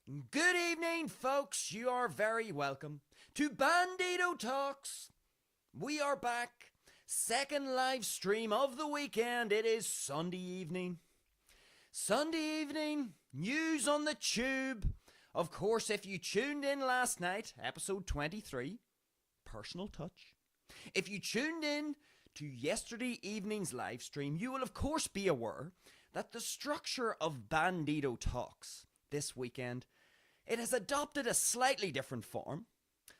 Good evening, folks. You are very welcome to Bandido Talks. We are back. Second live stream of the weekend. It is Sunday evening. Sunday evening, news on the tube. Of course, if you tuned in last night, episode 23, personal touch. If you tuned in to yesterday evening's live stream, you will of course be aware that the structure of Bandido Talks this weekend, it has adopted a slightly different form.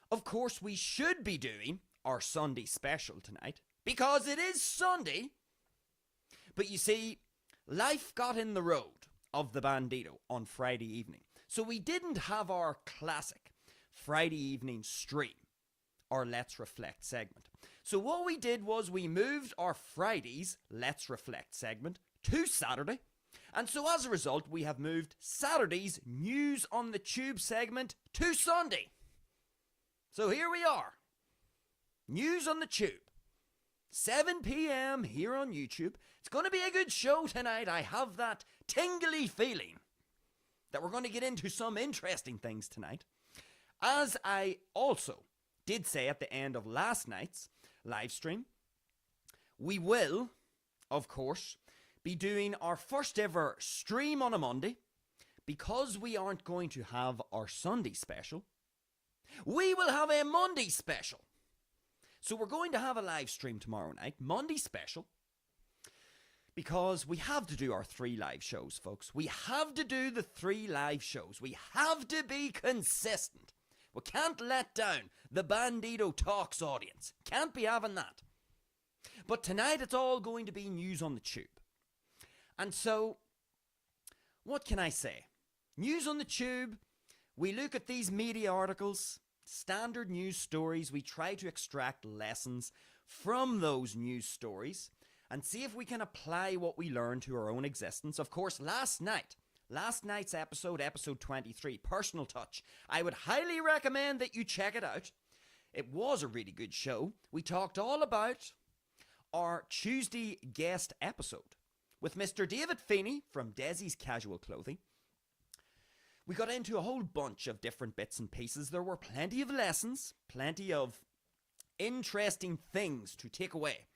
Of course, we should be doing our Sunday special tonight because it is Sunday. But you see, life got in the road of the Bandido on Friday evening. So we didn't have our classic Friday evening stream, our Let's Reflect segment. So what we did was we moved our Friday's Let's Reflect segment to Saturday. And so as a result, we have moved Saturday's News on the Tube segment to Sunday. So here we are. News on the Tube. 7 p.m. here on YouTube. It's going to be a good show tonight. I have that tingly feeling that we're going to get into some interesting things tonight. As I also did say at the end of last night's live stream, we will, of course, be doing our first ever stream on a Monday. Because we aren't going to have our Sunday special, we will have a Monday special. So we're going to have a live stream tomorrow night, Monday special, because we have to do our 3 live shows, folks. We have to do the 3 live shows. We have to be consistent. We can't let down the Bandido Talks audience. Can't be having that. But tonight it's all going to be News on the Tube. And so, what can I say? News on the Tube, we look at these media articles, standard news stories. We try to extract lessons from those news stories and see if we can apply what we learn to our own existence. Of course, last night's episode 23, Personal Touch, I would highly recommend that you check it out. It was a really good show. We talked all about our Tuesday guest episode with Mr. David Feeney from Desi's Casual Clothing. We got into a whole bunch of different bits and pieces. There were plenty of lessons, plenty of interesting things to take away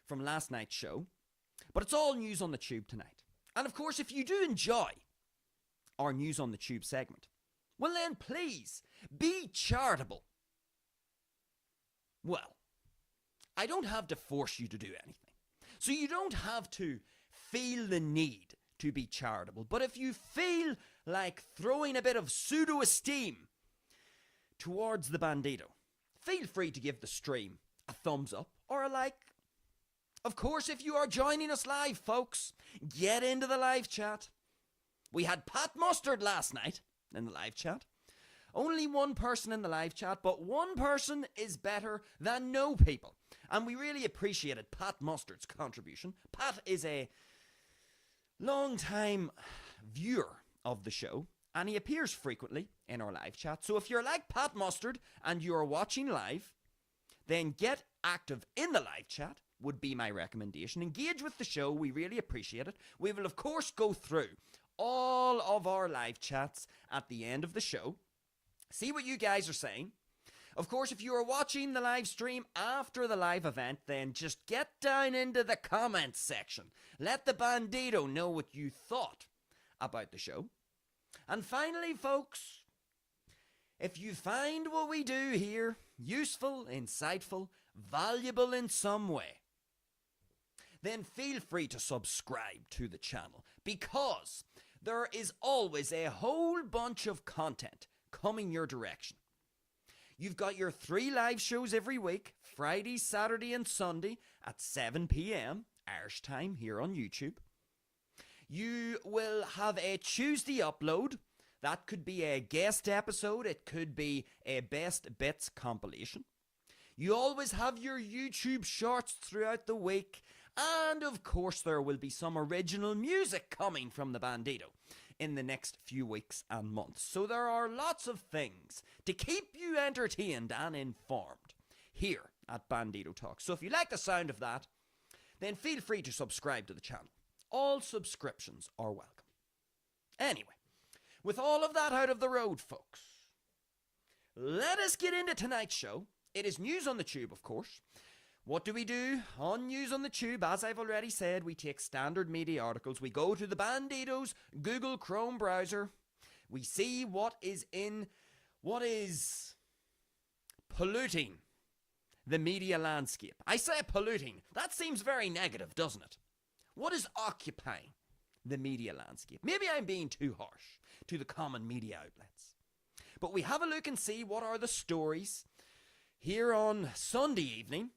from last night's show. But it's all News on the Tube tonight. And of course, if you do enjoy our News on the Tube segment, well then please be charitable. Well, I don't have to force you to do anything. So you don't have to feel the need to be charitable. But if you feel like throwing a bit of pseudo-esteem towards the Bandido, feel free to give the stream a thumbs up or a like. Of course, if you are joining us live, folks, get into the live chat. We had Pat Mustard last night in the live chat. Only one person in the live chat, but one person is better than no people. And we really appreciated Pat Mustard's contribution. Pat is a long-time viewer of the show, and he appears frequently in our live chat. So if you're like Pat Mustard and you're watching live, then get active in the live chat would be my recommendation. Engage with the show. We really appreciate it. We will, of course, go through all of our live chats at the end of the show. See what you guys are saying. Of course, if you are watching the live stream after the live event, then just get down into the comments section. Let the Bandido know what you thought about the show. And finally, folks, if you find what we do here useful, insightful, valuable in some way, then feel free to subscribe to the channel, because there is always a whole bunch of content coming your direction. You've got your 3 live shows every week, Friday, Saturday and Sunday at 7 p.m. Irish time here on YouTube. You will have a Tuesday upload. That could be a guest episode. It could be a best bits compilation. You always have your YouTube shorts throughout the week. And of course there will be some original music coming from the Bandido in the next few weeks and months. So there are lots of things to keep you entertained and informed here at Bandido Talks. So if you like the sound of that, then feel free to subscribe to the channel. All subscriptions are welcome. Anyway, with all of that out of the road, folks, let us get into tonight's show. It is News on the Tube, of course. What do we do on News on the Tube? As I've already said, we take standard media articles. We go to the Bandido's Google Chrome browser. We see what is polluting the media landscape. I say polluting. That seems very negative, doesn't it? What is occupying the media landscape? Maybe I'm being too harsh to the common media outlets. But we have a look and see what are the stories here on Sunday evening.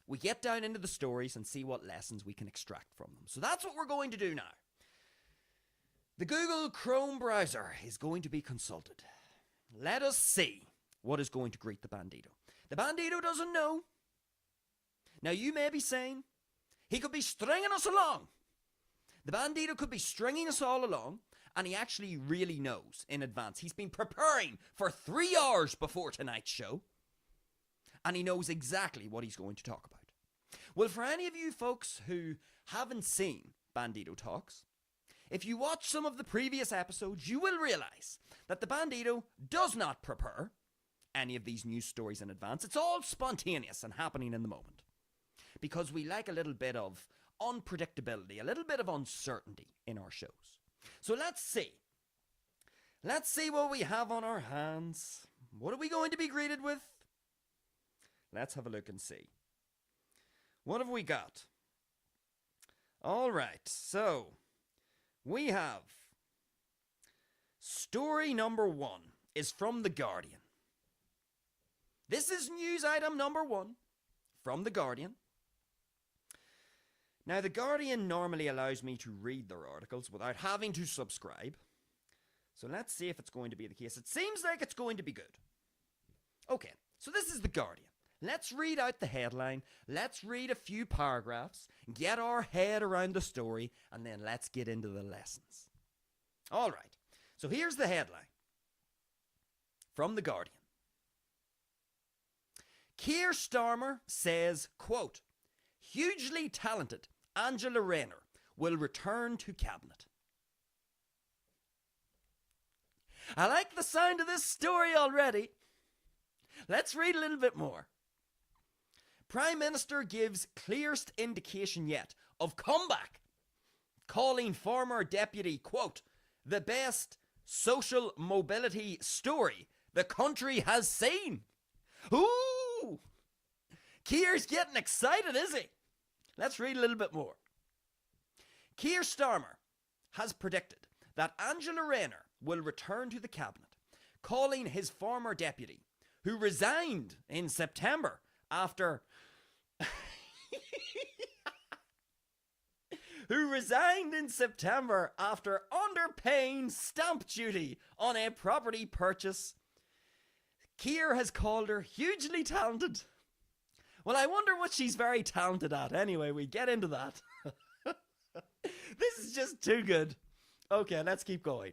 We get down into the stories and see what lessons we can extract from them. So that's what we're going to do now. The Google Chrome browser is going to be consulted. Let us see what is going to greet the Bandido. The Bandido doesn't know. Now you may be saying, he could be stringing us along. The Bandido could be stringing us all along, and he actually really knows in advance. He's been preparing for 3 hours before tonight's show, and he knows exactly what he's going to talk about. Well, for any of you folks who haven't seen Bandido Talks, if you watch some of the previous episodes, you will realize that the Bandido does not prepare any of these news stories in advance. It's all spontaneous and happening in the moment, because we like a little bit of unpredictability, a little bit of uncertainty in our shows. So let's see. Let's see what we have on our hands. What are we going to be greeted with? Let's have a look and see. What have we got? All right, so we have story number 1 is from The Guardian. This is news item number 1 from The Guardian. Now, The Guardian normally allows me to read their articles without having to subscribe. So let's see if it's going to be the case. It seems like it's going to be good. Okay, so this is The Guardian. Let's read out the headline. Let's read a few paragraphs, get our head around the story, and then let's get into the lessons. All right, so here's the headline from The Guardian. Keir Starmer says, quote, hugely talented Angela Rayner will return to cabinet. I like the sound of this story already. Let's read a little bit more. Prime Minister gives clearest indication yet of comeback, calling former deputy, quote, the best social mobility story the country has seen. Ooh! Keir's getting excited, is he? Let's read a little bit more. Keir Starmer has predicted that Angela Rayner will return to the cabinet, calling his former deputy, who resigned in September after underpaying stamp duty on a property purchase. Keir has called her hugely talented. Well, I wonder what she's very talented at. Anyway, we get into that. This is just too good. Okay, let's keep going.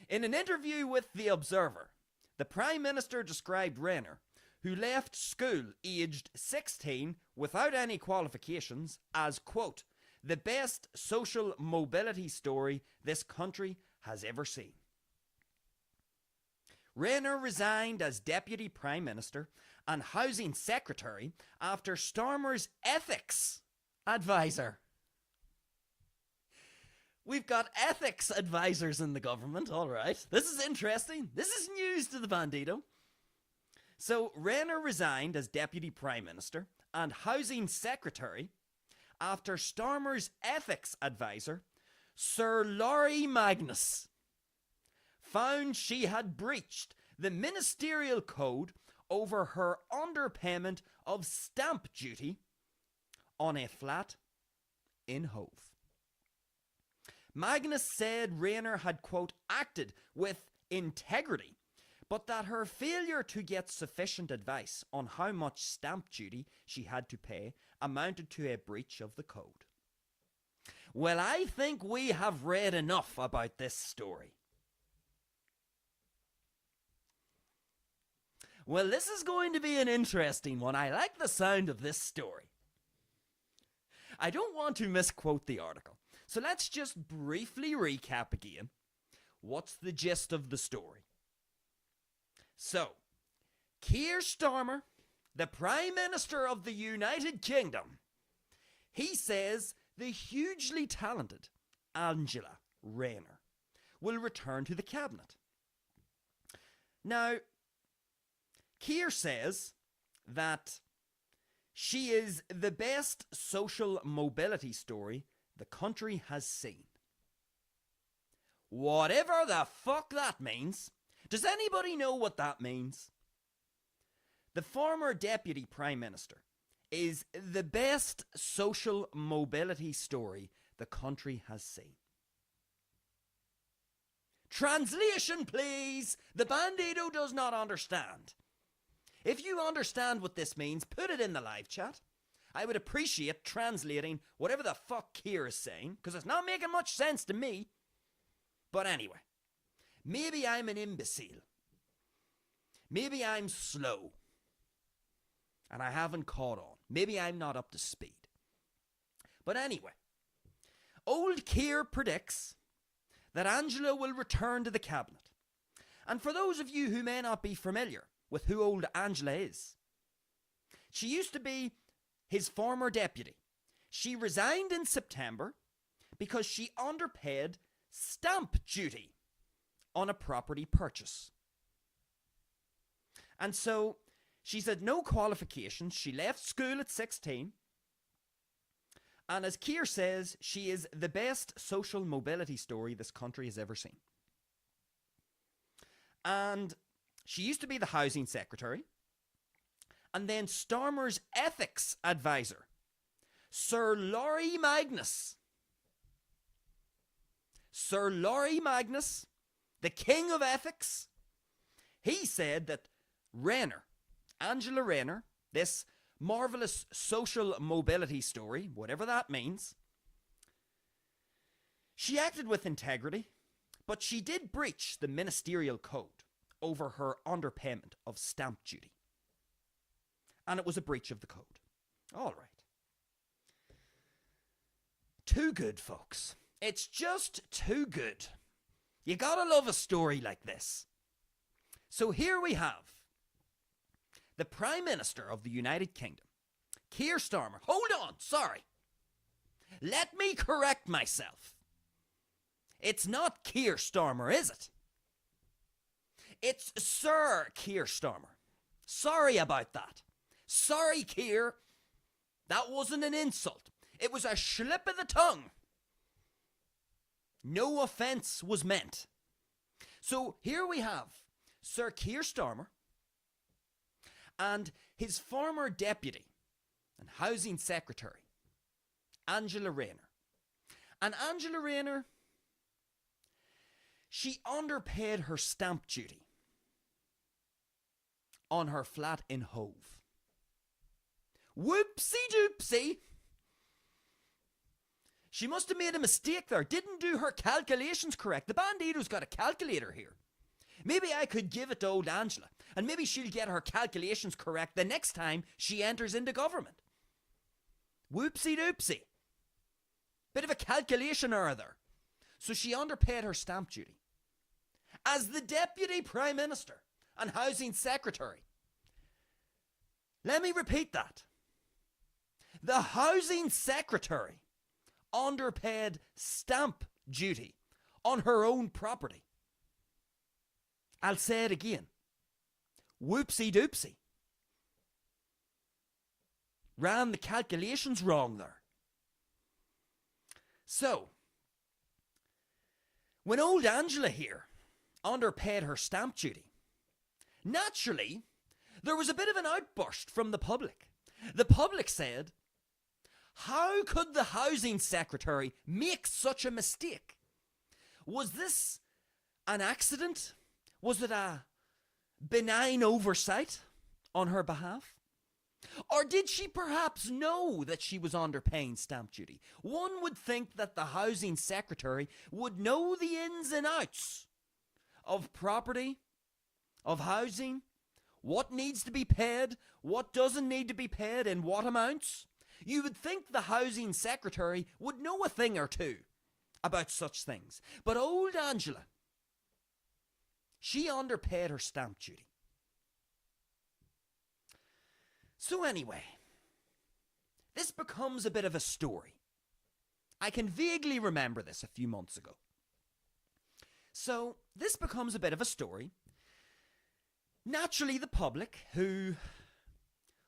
In an interview with The Observer, the Prime Minister described Rayner, who left school aged 16 without any qualifications, as, quote, the best social mobility story this country has ever seen. Rayner resigned as Deputy Prime Minister and Housing Secretary after Starmer's ethics advisor. We've got ethics advisors in the government, all right. This is interesting. This is news to the Bandido. So Rayner resigned as Deputy Prime Minister and Housing Secretary after Starmer's ethics advisor, Sir Laurie Magnus, found she had breached the ministerial code over her underpayment of stamp duty on a flat in Hove. Magnus said Rayner had, quote, acted with integrity, but that her failure to get sufficient advice on how much stamp duty she had to pay amounted to a breach of the code. Well, I think we have read enough about this story. Well, this is going to be an interesting one. I like the sound of this story. I don't want to misquote the article, so let's just briefly recap again What's the gist of the story? So, Keir Starmer, the Prime Minister of the United Kingdom, he says the hugely talented Angela Rayner will return to the cabinet. Now, Keir says that she is the best social mobility story the country has seen. Whatever the fuck that means. Does anybody know what that means? The former Deputy Prime Minister is the best social mobility story the country has seen. Translation, please. The Bandido does not understand. If you understand what this means, put it in the live chat. I would appreciate translating whatever the fuck Keir is saying, because it's not making much sense to me. But anyway, maybe I'm an imbecile. Maybe I'm slow. And I haven't caught on. Maybe I'm not up to speed. But anyway, old Keir predicts that Angela will return to the cabinet. And for those of you who may not be familiar with who old Angela is, she used to be his former deputy. She resigned in September because she underpaid stamp duty on a property purchase. And so she's had no qualifications. She left school at 16. And as Keir says, she is the best social mobility story this country has ever seen. And she used to be the housing secretary. And then Starmer's ethics advisor, Sir Laurie Magnus. Sir Laurie Magnus, the king of ethics, he said that Rayner, Angela Rayner, this marvellous social mobility story, whatever that means, she acted with integrity, but she did breach the ministerial code over her underpayment of stamp duty. And it was a breach of the code. All right. Too good, folks. It's just too good. You gotta love a story like this. So here we have the Prime Minister of the United Kingdom, Keir Starmer. Hold on, sorry. Let me correct myself. It's not Keir Starmer, is it? It's Sir Keir Starmer. Sorry about that. Sorry, Keir. That wasn't an insult. It was a slip of the tongue. No offence was meant. So here we have Sir Keir Starmer and his former deputy and housing secretary, Angela Rayner. And Angela Rayner, she underpaid her stamp duty on her flat in Hove. Whoopsie doopsie. She must have made a mistake there. Didn't do her calculations correct. The Bandido's got a calculator here. Maybe I could give it to old Angela, and maybe she'll get her calculations correct the next time she enters into government. Whoopsie doopsie. Bit of a calculation error there. So she underpaid her stamp duty. As the Deputy Prime Minister and Housing Secretary. Let me repeat that. The Housing Secretary underpaid stamp duty on her own property. I'll say it again. Whoopsie doopsie. Ran the calculations wrong there. So, when old Angela here underpaid her stamp duty, naturally, there was a bit of an outburst from the public. The public said, how could the Housing Secretary make such a mistake? Was this an accident? Was it a benign oversight on her behalf? Or did she perhaps know that she was underpaying stamp duty? One would think that the Housing Secretary would know the ins and outs of property, of housing, what needs to be paid, what doesn't need to be paid, in what amounts. You would think the Housing Secretary would know a thing or two about such things. But old Angela, She underpaid her stamp duty. So anyway, this becomes a bit of a story. I can vaguely remember this a few months ago. So this becomes a bit of a story. Naturally, the public, who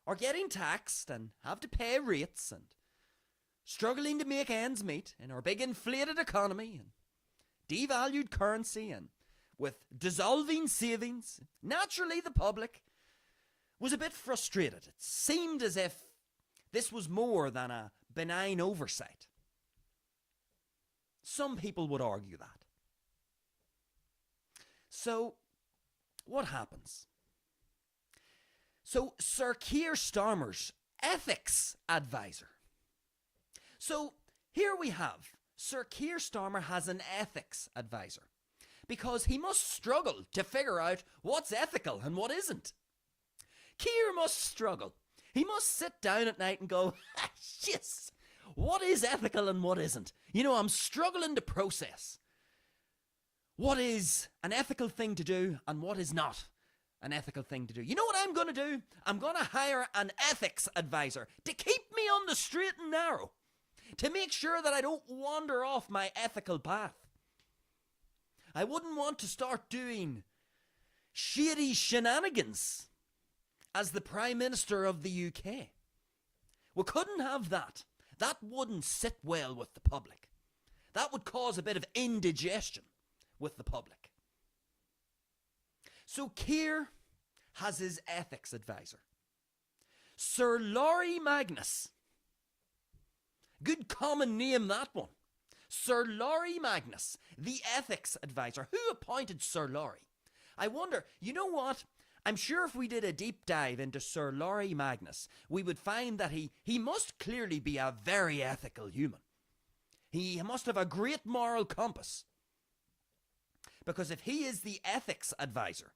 are getting taxed and have to pay rates and struggling to make ends meet in our big inflated economy and devalued currency and with dissolving savings, naturally the public was a bit frustrated. It seemed as if this was more than a benign oversight. Some people would argue that. So, what happens? So, Sir Keir Starmer's ethics advisor. So, here we have Sir Keir Starmer has an ethics advisor because he must struggle to figure out what's ethical and what isn't. Keir must struggle. He must sit down at night and go, yes, what is ethical and what isn't? You know, I'm struggling to process what is an ethical thing to do and what is not an ethical thing to do. You know what I'm going to do? I'm going to hire an ethics advisor to keep me on the straight and narrow, to make sure that I don't wander off my ethical path. I wouldn't want to start doing shady shenanigans as the Prime Minister of the UK. We couldn't have that. That wouldn't sit well with the public. That would cause a bit of indigestion with the public. So Keir has his ethics advisor, Sir Laurie Magnus. Good common name, that one. Sir Laurie Magnus, the ethics advisor. Who appointed Sir Laurie? I wonder, you know what? I'm sure if we did a deep dive into Sir Laurie Magnus, we would find that he must clearly be a very ethical human. He must have a great moral compass. Because if he is the ethics advisor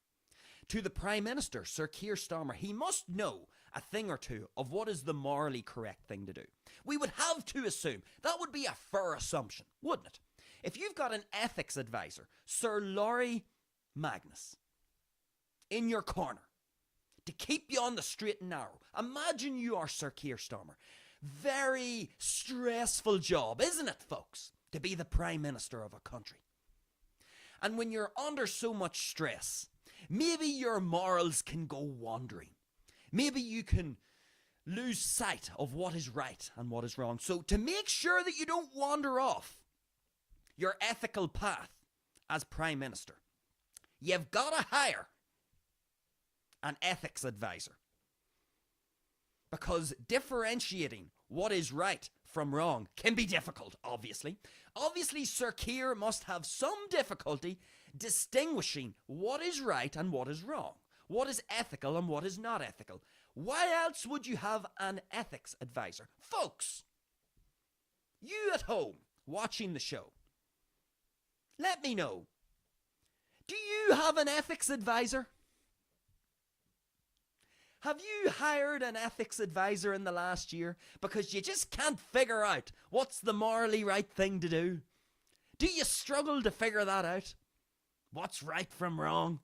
to the Prime Minister, Sir Keir Starmer, he must know a thing or two of what is the morally correct thing to do. We would have to assume, that would be a fair assumption, wouldn't it? If you've got an ethics advisor, Sir Laurie Magnus, in your corner, to keep you on the straight and narrow, imagine you are Sir Keir Starmer. Very stressful job, isn't it, folks, to be the Prime Minister of a country? And when you're under so much stress, maybe your morals can go wandering. Maybe you can lose sight of what is right and what is wrong. So to make sure that you don't wander off your ethical path as Prime Minister, you've got to hire an ethics advisor. Because differentiating what is right from wrong can be difficult, obviously. Obviously, Sir Keir must have some difficulty distinguishing what is right and what is wrong, what is ethical and what is not ethical. Why else would you have an ethics advisor? Folks, you at home watching the show, let me know. Do you have an ethics advisor? Have you hired an ethics advisor in the last year because you just can't figure out what's the morally right thing to do? Do you struggle to figure that out? What's right from wrong?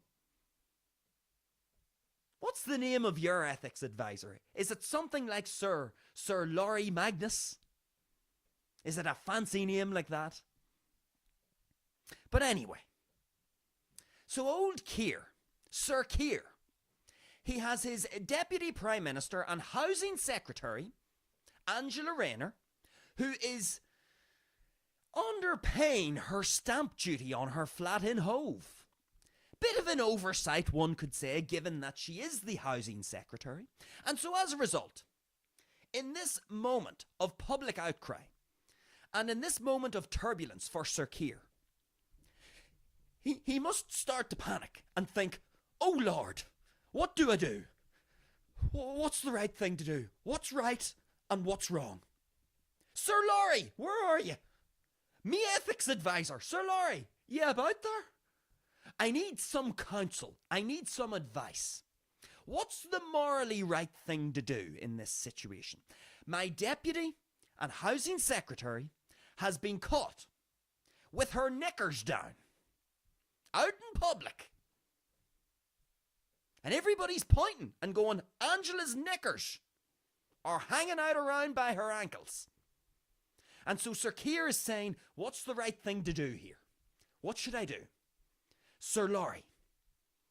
What's the name of your ethics advisor? Is it something like Sir Laurie Magnus? Is it a fancy name like that? But anyway, so old Keir, Sir Keir, he has his Deputy Prime Minister and Housing Secretary, Angela Rayner, who is underpaying her stamp duty on her flat in Hove. Bit of an oversight, one could say, given that she is the Housing Secretary. And so as a result, in this moment of public outcry, and in this moment of turbulence for Sir Keir, he must start to panic and think, oh Lord, what do I do? What's the right thing to do? What's right and what's wrong? Sir Laurie, where are you? Me ethics advisor, Sir Laurie, you about there? I need some counsel. I need some advice. What's the morally right thing to do in this situation? My deputy and housing secretary has been caught with her knickers down, out in public, And everybody's pointing and going, Angela's knickers are hanging out around by her ankles. And so Sir Keir is saying, what's the right thing to do here? What should I do? Sir Laurie,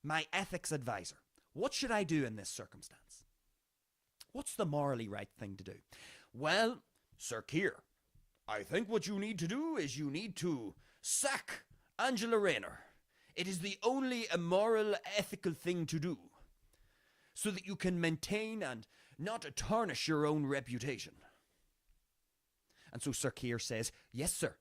my ethics advisor, what should I do in this circumstance? What's the morally right thing to do? Well, Sir Keir, I think what you need to do is you need to sack Angela Rayner. It is the only moral, ethical thing to do, so that you can maintain and not tarnish your own reputation. And so Sir Keir says, yes, sir,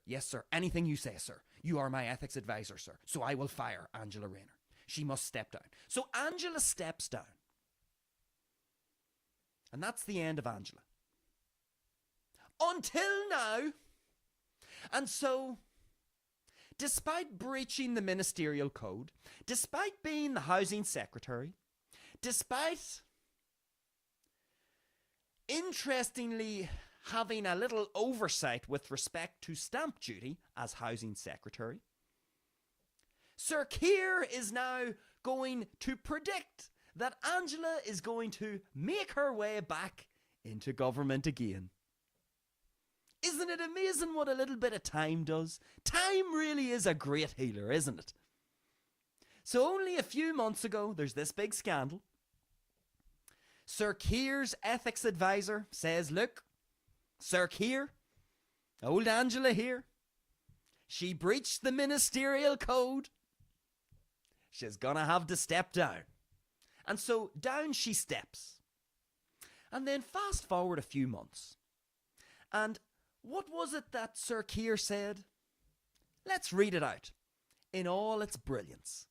anything you say, sir. You are my ethics advisor, sir, so I will fire Angela Rayner. She must step down. So Angela steps down. And that's the end of Angela. Until now. And so, despite breaching the ministerial code, despite being the housing secretary, despite, interestingly, having a little oversight with respect to stamp duty as housing secretary, Sir Keir is now going to predict that Angela is going to make her way back into government again. Isn't it amazing what a little bit of time does? Time really is a great healer, isn't it? So only a few months ago, there's this big scandal. Sir Keir's ethics advisor says, look, Sir Keir, old Angela here, she breached the ministerial code. She's gonna have to step down. And so down she steps. And then fast forward a few months. And what was it that Sir Keir said? Let's read it out in all its brilliance,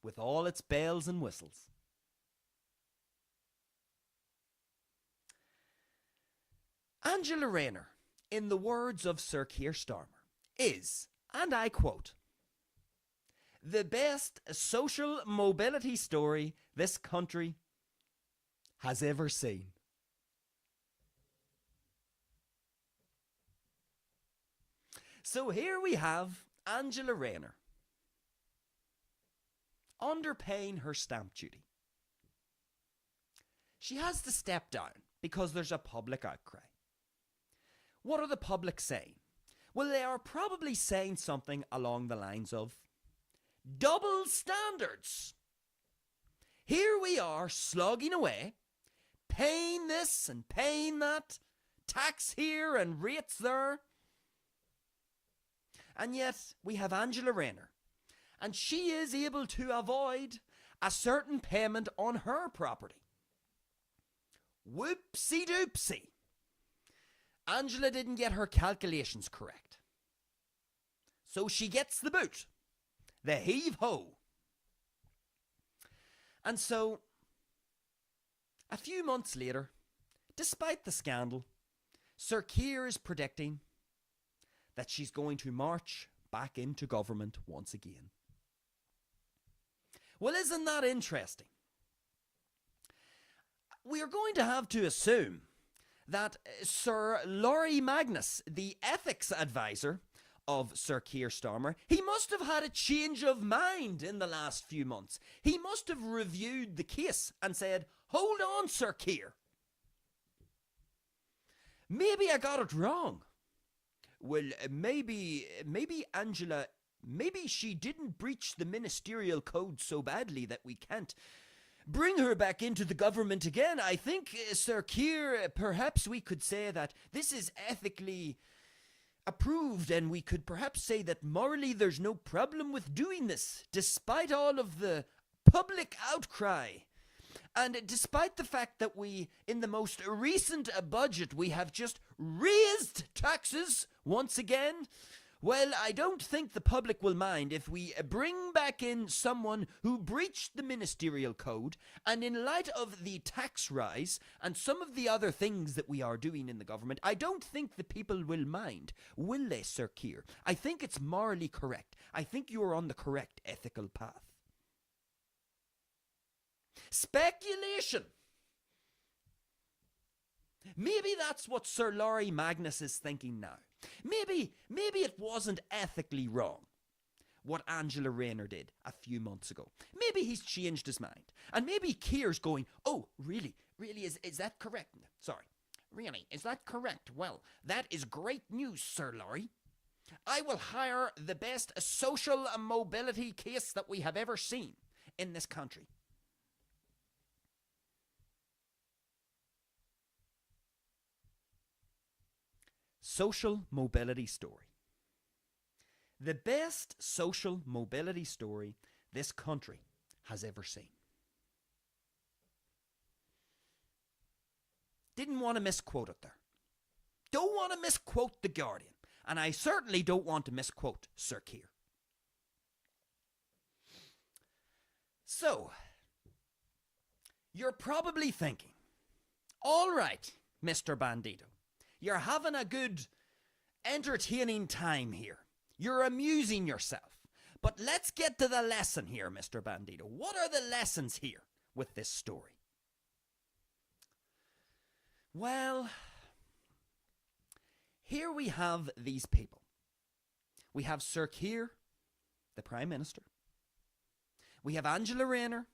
with all its bells and whistles. Angela Rayner, in the words of Sir Keir Starmer, is, and I quote, the best social mobility story this country has ever seen. So here we have Angela Rayner underpaying her stamp duty. She has to step down because there's a public outcry. What are the public saying? Well, they are probably saying something along the lines of double standards. Here we are slogging away, paying this and paying that, tax here and rates there. And yet we have Angela Rayner, and she is able to avoid a certain payment on her property. Whoopsie doopsie. Angela didn't get her calculations correct. So she gets the boot. The heave-ho. And so, a few months later, despite the scandal, Sir Keir is predicting that she's going to march back into government once again. Well, isn't that interesting? We are going to have to assume that Sir Laurie Magnus, the ethics advisor of Sir Keir Starmer, he must have had a change of mind in the last few months. He must have reviewed the case and said, hold on, Sir Keir. Maybe I got it wrong. Well, maybe Angela, maybe she didn't breach the ministerial code so badly that we can't bring her back into the government again. I think, Sir Keir, perhaps we could say that this is ethically approved, and we could perhaps say that morally there's no problem with doing this, despite all of the public outcry. And despite the fact that we, in the most recent budget, we have just raised taxes once again, well, I don't think the public will mind if we bring back in someone who breached the ministerial code, and in light of the tax rise and some of the other things that we are doing in the government, I don't think the people will mind, will they, Sir Keir? I think it's morally correct. I think you are on the correct ethical path. Speculation. Maybe that's what Sir Laurie Magnus is thinking now. Maybe it wasn't ethically wrong. what Angela Rayner did a few months ago. Maybe he's changed his mind. And maybe Keir's going, oh, really? Really, is that correct? Sorry. Really, is that correct? Well, that is great news, Sir Laurie. I will hire the best social mobility case that we have ever seen in this country. Social mobility story. The best social mobility story this country has ever seen. Didn't want to misquote it there. Don't want to misquote The Guardian. And I certainly don't want to misquote Sir Keir. So, you're probably thinking, all right, Mr. Bandido, you're having a good, entertaining time here. You're amusing yourself. But let's get to the lesson here, Mr. Bandido. What are the lessons here with this story? Well, here we have these people. We have Sir Keir, the Prime Minister. We have Angela Rayner,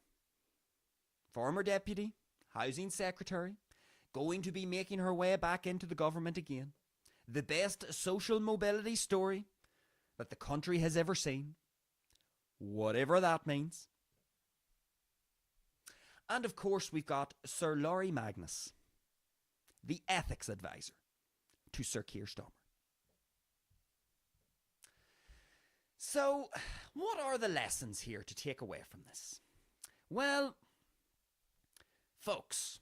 former Deputy, Housing Secretary, going to be making her way back into the government again. The best social mobility story that the country has ever seen, whatever that means. And of course, we've got Sir Laurie Magnus, the ethics advisor to Sir Keir Starmer. So, what are the lessons here to take away from this? Well, folks,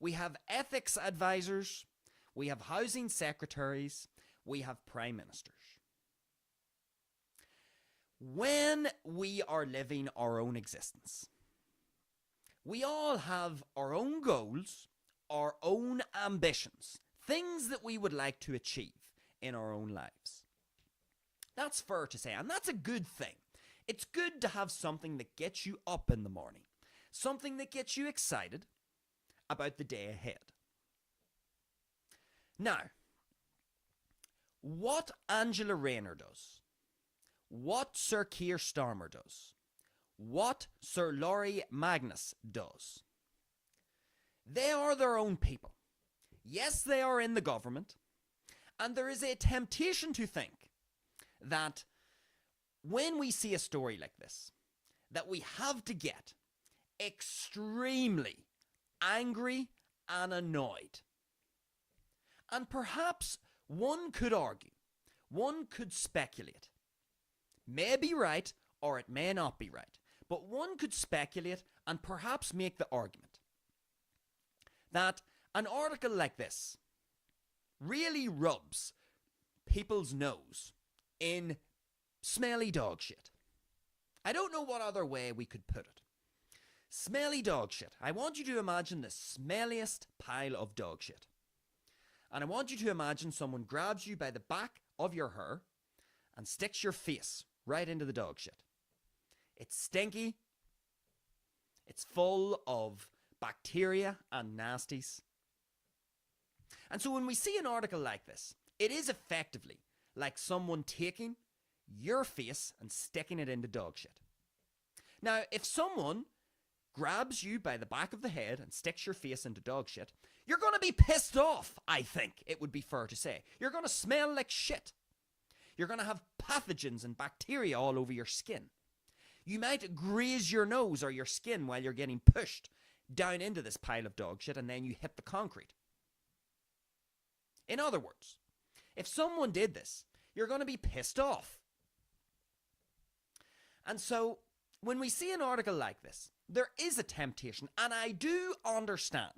we have ethics advisors, we have housing secretaries, we have prime ministers. When we are living our own existence, we all have our own goals, our own ambitions, things that we would like to achieve in our own lives. That's fair to say, and that's a good thing. It's good to have something that gets you up in the morning, something that gets you excited about the day ahead. Now, what Angela Rayner does, what Sir Keir Starmer does, what Sir Laurie Magnus does, they are their own people. Yes, they are in the government, and there is a temptation to think that when we see a story like this, that we have to get extremely angry and annoyed. And perhaps one could argue, one could speculate, may be right or it may not be right, but one could speculate and perhaps make the argument that an article like this really rubs people's nose in smelly dog shit. I don't know what other way we could put it. Smelly dog shit. I want you to imagine the smelliest pile of dog shit. And I want you to imagine someone grabs you by the back of your hair and sticks your face right into the dog shit. It's stinky. It's full of bacteria and nasties. And so when we see an article like this, it is effectively like someone taking your face and sticking it into dog shit. Now, if someone grabs you by the back of the head and sticks your face into dog shit, you're going to be pissed off, I think it would be fair to say. You're going to smell like shit. You're going to have pathogens and bacteria all over your skin. You might graze your nose or your skin while you're getting pushed down into this pile of dog shit and then you hit the concrete. In other words, if someone did this, you're going to be pissed off. And so, when we see an article like this, there is a temptation, and I do understand.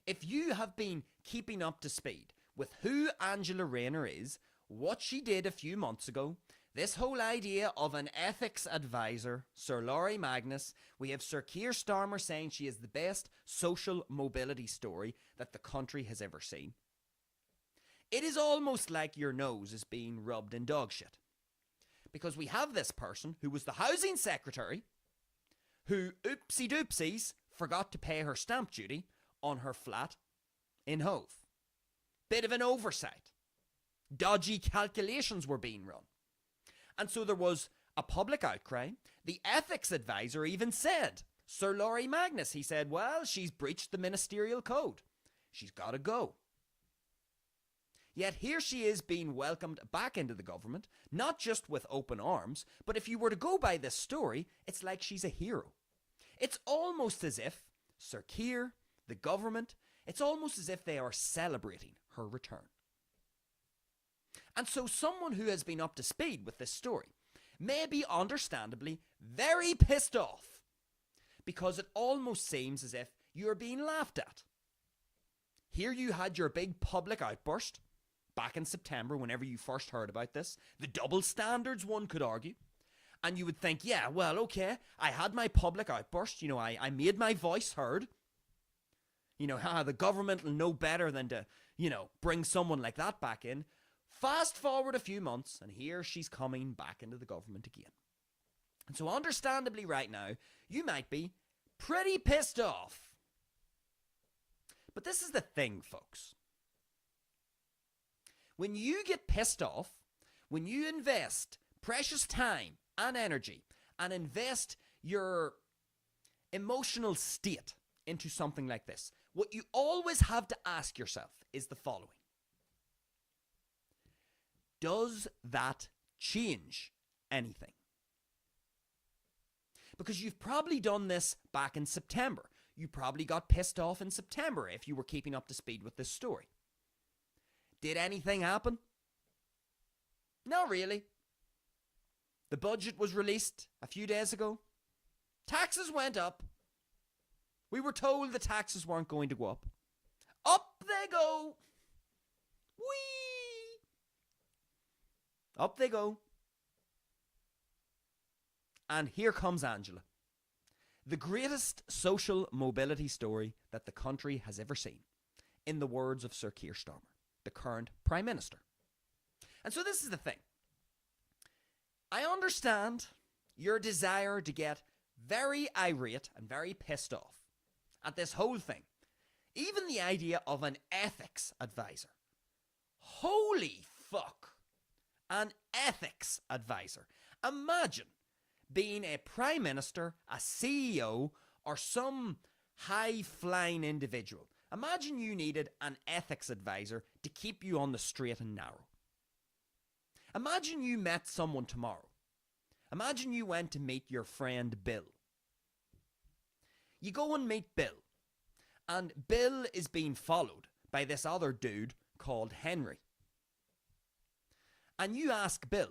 If you have been keeping up to speed with who Angela Rayner is, what she did a few months ago, this whole idea of an ethics advisor, Sir Laurie Magnus, we have Sir Keir Starmer saying she is the best social mobility story that the country has ever seen. It is almost like your nose is being rubbed in dog shit. Because we have this person who was the housing secretary who, oopsie doopsies, forgot to pay her stamp duty on her flat in Hove. Bit of an oversight. Dodgy calculations were being run. And so there was a public outcry. The ethics advisor even said, Sir Laurie Magnus, he said, well, she's breached the ministerial code. She's got to go. Yet here she is being welcomed back into the government, not just with open arms, but if you were to go by this story, it's like she's a hero. It's almost as if Sir Keir, the government, it's almost as if they are celebrating her return. And so someone who has been up to speed with this story may be understandably very pissed off because it almost seems as if you're being laughed at. Here you had your big public outburst back in September whenever you first heard about this. The double standards, one could argue. And you would think, yeah, well, okay, I had my public outburst. I made my voice heard. The government will know better than to, bring someone like that back in. Fast forward a few months, and here she's coming back into the government again. And so understandably right now, you might be pretty pissed off. But this is the thing, folks. When you get pissed off, when you invest precious time and energy and invest your emotional state into something like this, what you always have to ask yourself is the following. Does that change anything? Because you've probably done this back in September. You probably got pissed off in September if you were keeping up to speed with this story. Did anything happen? Not really. The budget was released a few days ago. Taxes went up. We were told the taxes weren't going to go up. Up they go. Whee! Up they go. And here comes Angela. The greatest social mobility story that the country has ever seen, in the words of Sir Keir Starmer, the current Prime Minister. And so this is the thing. I understand your desire to get very irate and very pissed off at this whole thing. Even the idea of an ethics advisor. Holy fuck. An ethics advisor. Imagine being a Prime Minister, a CEO, or some high-flying individual. Imagine you needed an ethics advisor to keep you on the straight and narrow. Imagine you met someone tomorrow. Imagine you went to meet your friend Bill. You go and meet Bill. And Bill is being followed by this other dude called Henry. And you ask Bill,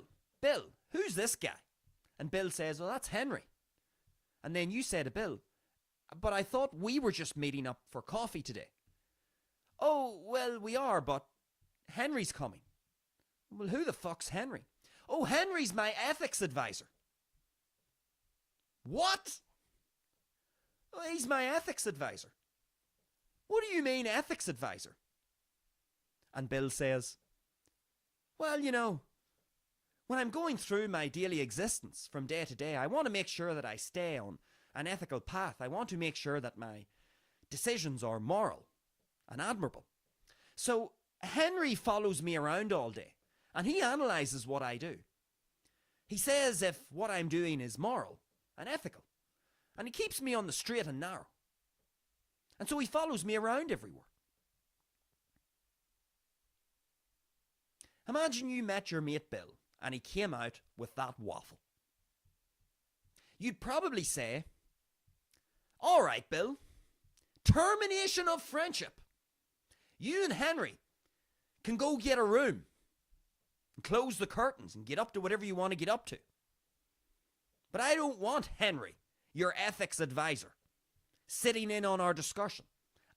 who's this guy? And Bill says, well, that's Henry. And then you say to Bill, but I thought we were just meeting up for coffee today. Oh, well, we are, but Henry's coming. Well, who the fuck's Henry? Oh, Henry's my ethics advisor. What? Oh, he's my ethics advisor. What do you mean ethics advisor? And Bill says, well, when I'm going through my daily existence from day to day, I want to make sure that I stay on an ethical path. I want to make sure that my decisions are moral and admirable. So Henry follows me around all day and he analyzes what I do. He says if what I'm doing is moral and ethical, and he keeps me on the straight and narrow. And so he follows me around everywhere. Imagine you met your mate Bill and he came out with that waffle. You'd probably say, all right, Bill, termination of friendship. You and Henry can go get a room and close the curtains and get up to whatever you want to get up to. But I don't want Henry, your ethics advisor, sitting in on our discussion,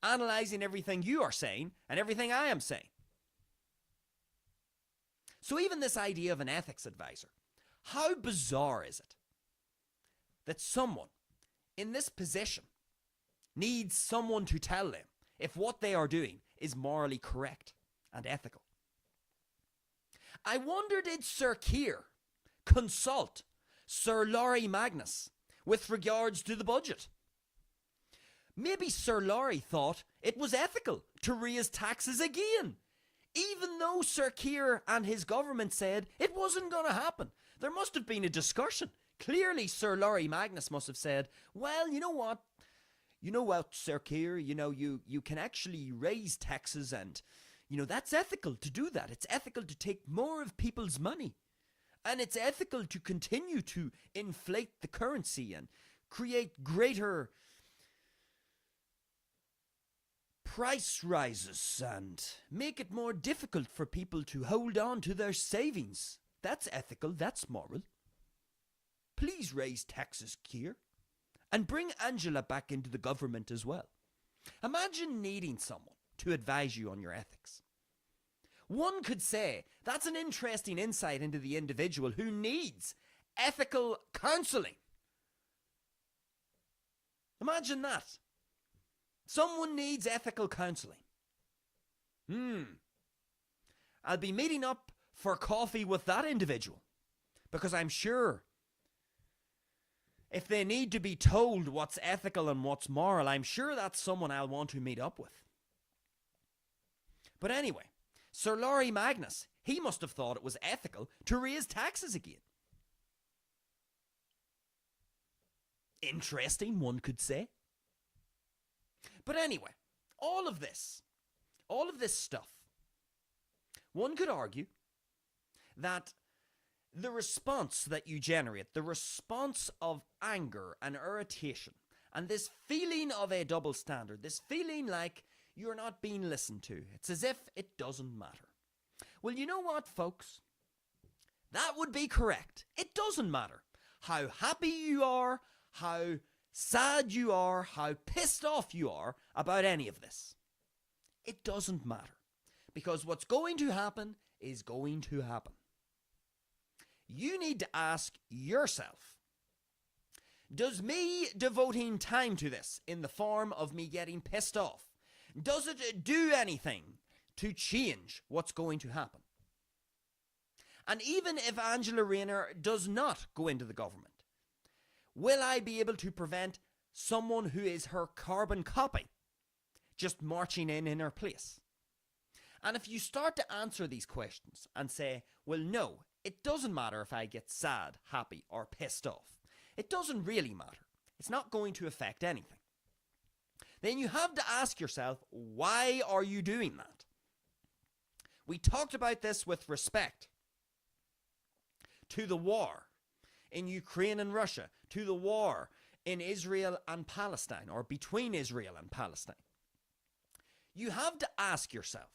analysing everything you are saying and everything I am saying. So even this idea of an ethics advisor, how bizarre is it that someone in this position needs someone to tell them if what they are doing is morally correct and ethical? I wonder, did Sir Keir consult Sir Laurie Magnus with regards to the budget? Maybe Sir Laurie thought it was ethical to raise taxes again, Even though Sir Keir and his government said it wasn't going to happen. There must have been a discussion. Clearly, Sir Laurie Magnus must have said, well, you know what? You know what, Sir Keir, you can actually raise taxes and, that's ethical to do that. It's ethical to take more of people's money. And it's ethical to continue to inflate the currency and create greater price rises and make it more difficult for people to hold on to their savings. That's ethical, that's moral. Please raise taxes, Keir. And bring Angela back into the government as well. Imagine needing someone to advise you on your ethics. One could say that's an interesting insight into the individual who needs ethical counselling. Imagine that. Someone needs ethical counselling. I'll be meeting up for coffee with that individual because I'm sure if they need to be told what's ethical and what's moral, I'm sure that's someone I'll want to meet up with. But anyway, Sir Laurie Magnus, he must have thought it was ethical to raise taxes again. Interesting, one could say. But anyway, all of this stuff, one could argue that the response that you generate, the response of anger and irritation, and this feeling of a double standard, this feeling like you're not being listened to, it's as if it doesn't matter. Well, you know what, folks? That would be correct. It doesn't matter how happy you are, how sad you are, how pissed off you are about any of this. It doesn't matter. Because what's going to happen is going to happen. You need to ask yourself, does me devoting time to this in the form of me getting pissed off, does it do anything to change what's going to happen? And even if Angela Rayner does not go into the government, will I be able to prevent someone who is her carbon copy just marching in her place? And if you start to answer these questions and say, well, no, it doesn't matter if I get sad, happy, or pissed off. It doesn't really matter. It's not going to affect anything. Then you have to ask yourself, why are you doing that? We talked about this with respect to the war in Ukraine and Russia, to the war in Israel and Palestine, or between Israel and Palestine. You have to ask yourself,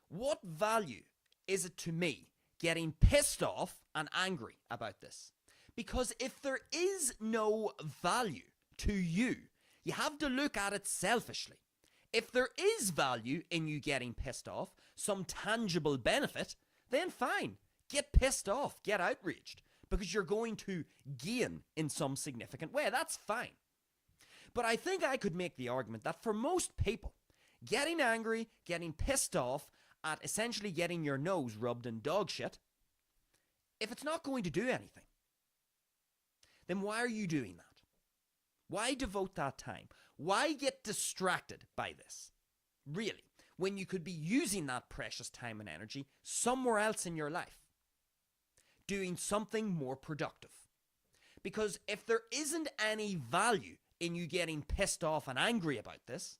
what value is it to me getting pissed off and angry about this? Because if there is no value to you, you have to look at it selfishly. If there is value in you getting pissed off, some tangible benefit, then fine. Get pissed off, get outraged, because you're going to gain in some significant way. That's fine. But I think I could make the argument that for most people, getting angry, getting pissed off at essentially getting your nose rubbed in dog shit, if it's not going to do anything, then why are you doing that? Why devote that time? Why get distracted by this? Really, when you could be using that precious time and energy somewhere else in your life, doing something more productive. Because if there isn't any value in you getting pissed off and angry about this,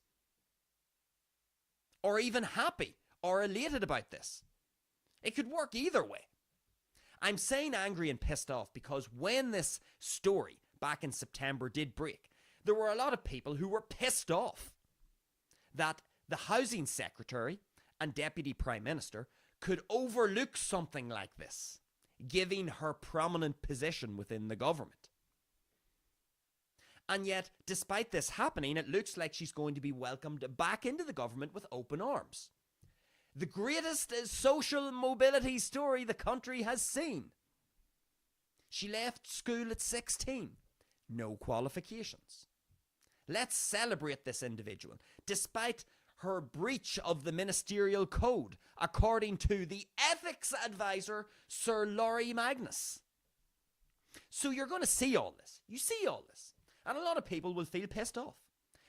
or even happy or elated about this, it could work either way. I'm saying angry and pissed off because when this story back in September did break, there were a lot of people who were pissed off that the Housing Secretary and Deputy Prime Minister could overlook something like this, giving her prominent position within the government. And yet, despite this happening, it looks like she's going to be welcomed back into the government with open arms. The greatest social mobility story the country has seen. She left school at 16. No qualifications. Let's celebrate this individual, despite her breach of the ministerial code, according to the ethics advisor, Sir Laurie Magnus. So you're going to see all this. You see all this. And a lot of people will feel pissed off.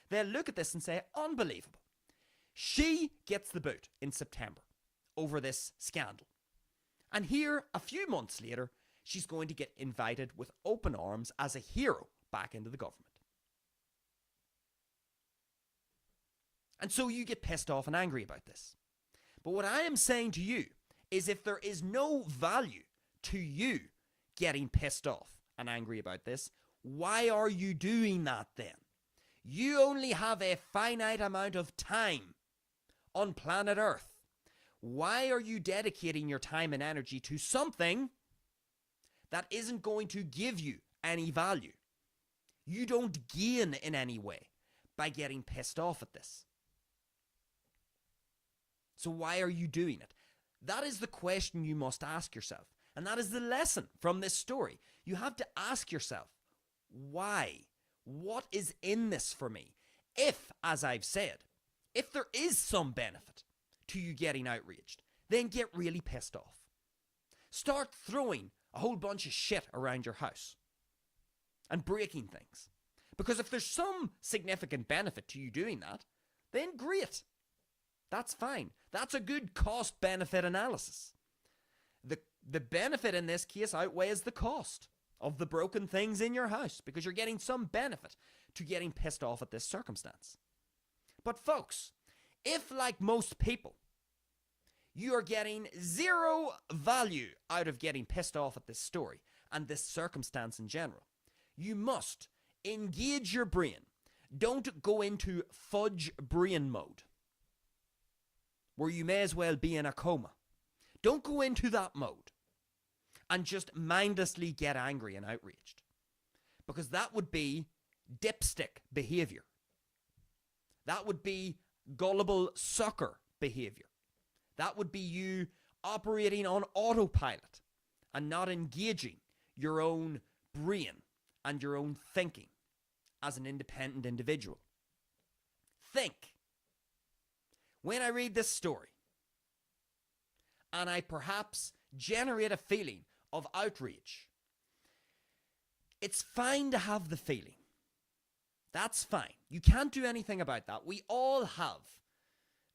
They'll look at this and say, unbelievable. She gets the boot in September. over this scandal. And here, a few months later, she's going to get invited with open arms as a hero back into the government. And so you get pissed off and angry about this. But what I am saying to you is, if there is no value to you getting pissed off and angry about this, why are you doing that then? You only have a finite amount of time on planet Earth. Why are you dedicating your time and energy to something that isn't going to give you any value? You don't gain in any way by getting pissed off at this. So why are you doing it? That is the question you must ask yourself. And that is the lesson from this story. You have to ask yourself, why? What is in this for me? If, as I've said, if there is some benefit to you getting outraged, then get really pissed off. Start throwing a whole bunch of shit around your house and breaking things. Because if there's some significant benefit to you doing that, then great. That's fine. That's a good cost-benefit analysis. The benefit in this case outweighs the cost of the broken things in your house, because you're getting some benefit to getting pissed off at this circumstance. But folks, if, like most people, you are getting zero value out of getting pissed off at this story and this circumstance in general, you must engage your brain. Don't go into fudge brain mode, where you may as well be in a coma. Don't go into that mode and just mindlessly get angry and outraged, because that would be dipstick behavior. That would be gullible sucker behavior. That would be you operating on autopilot and not engaging your own brain and your own thinking as an independent individual. Think. When I read this story and I perhaps generate a feeling of outrage, it's fine to have the feeling. That's fine. You can't do anything about that. We all have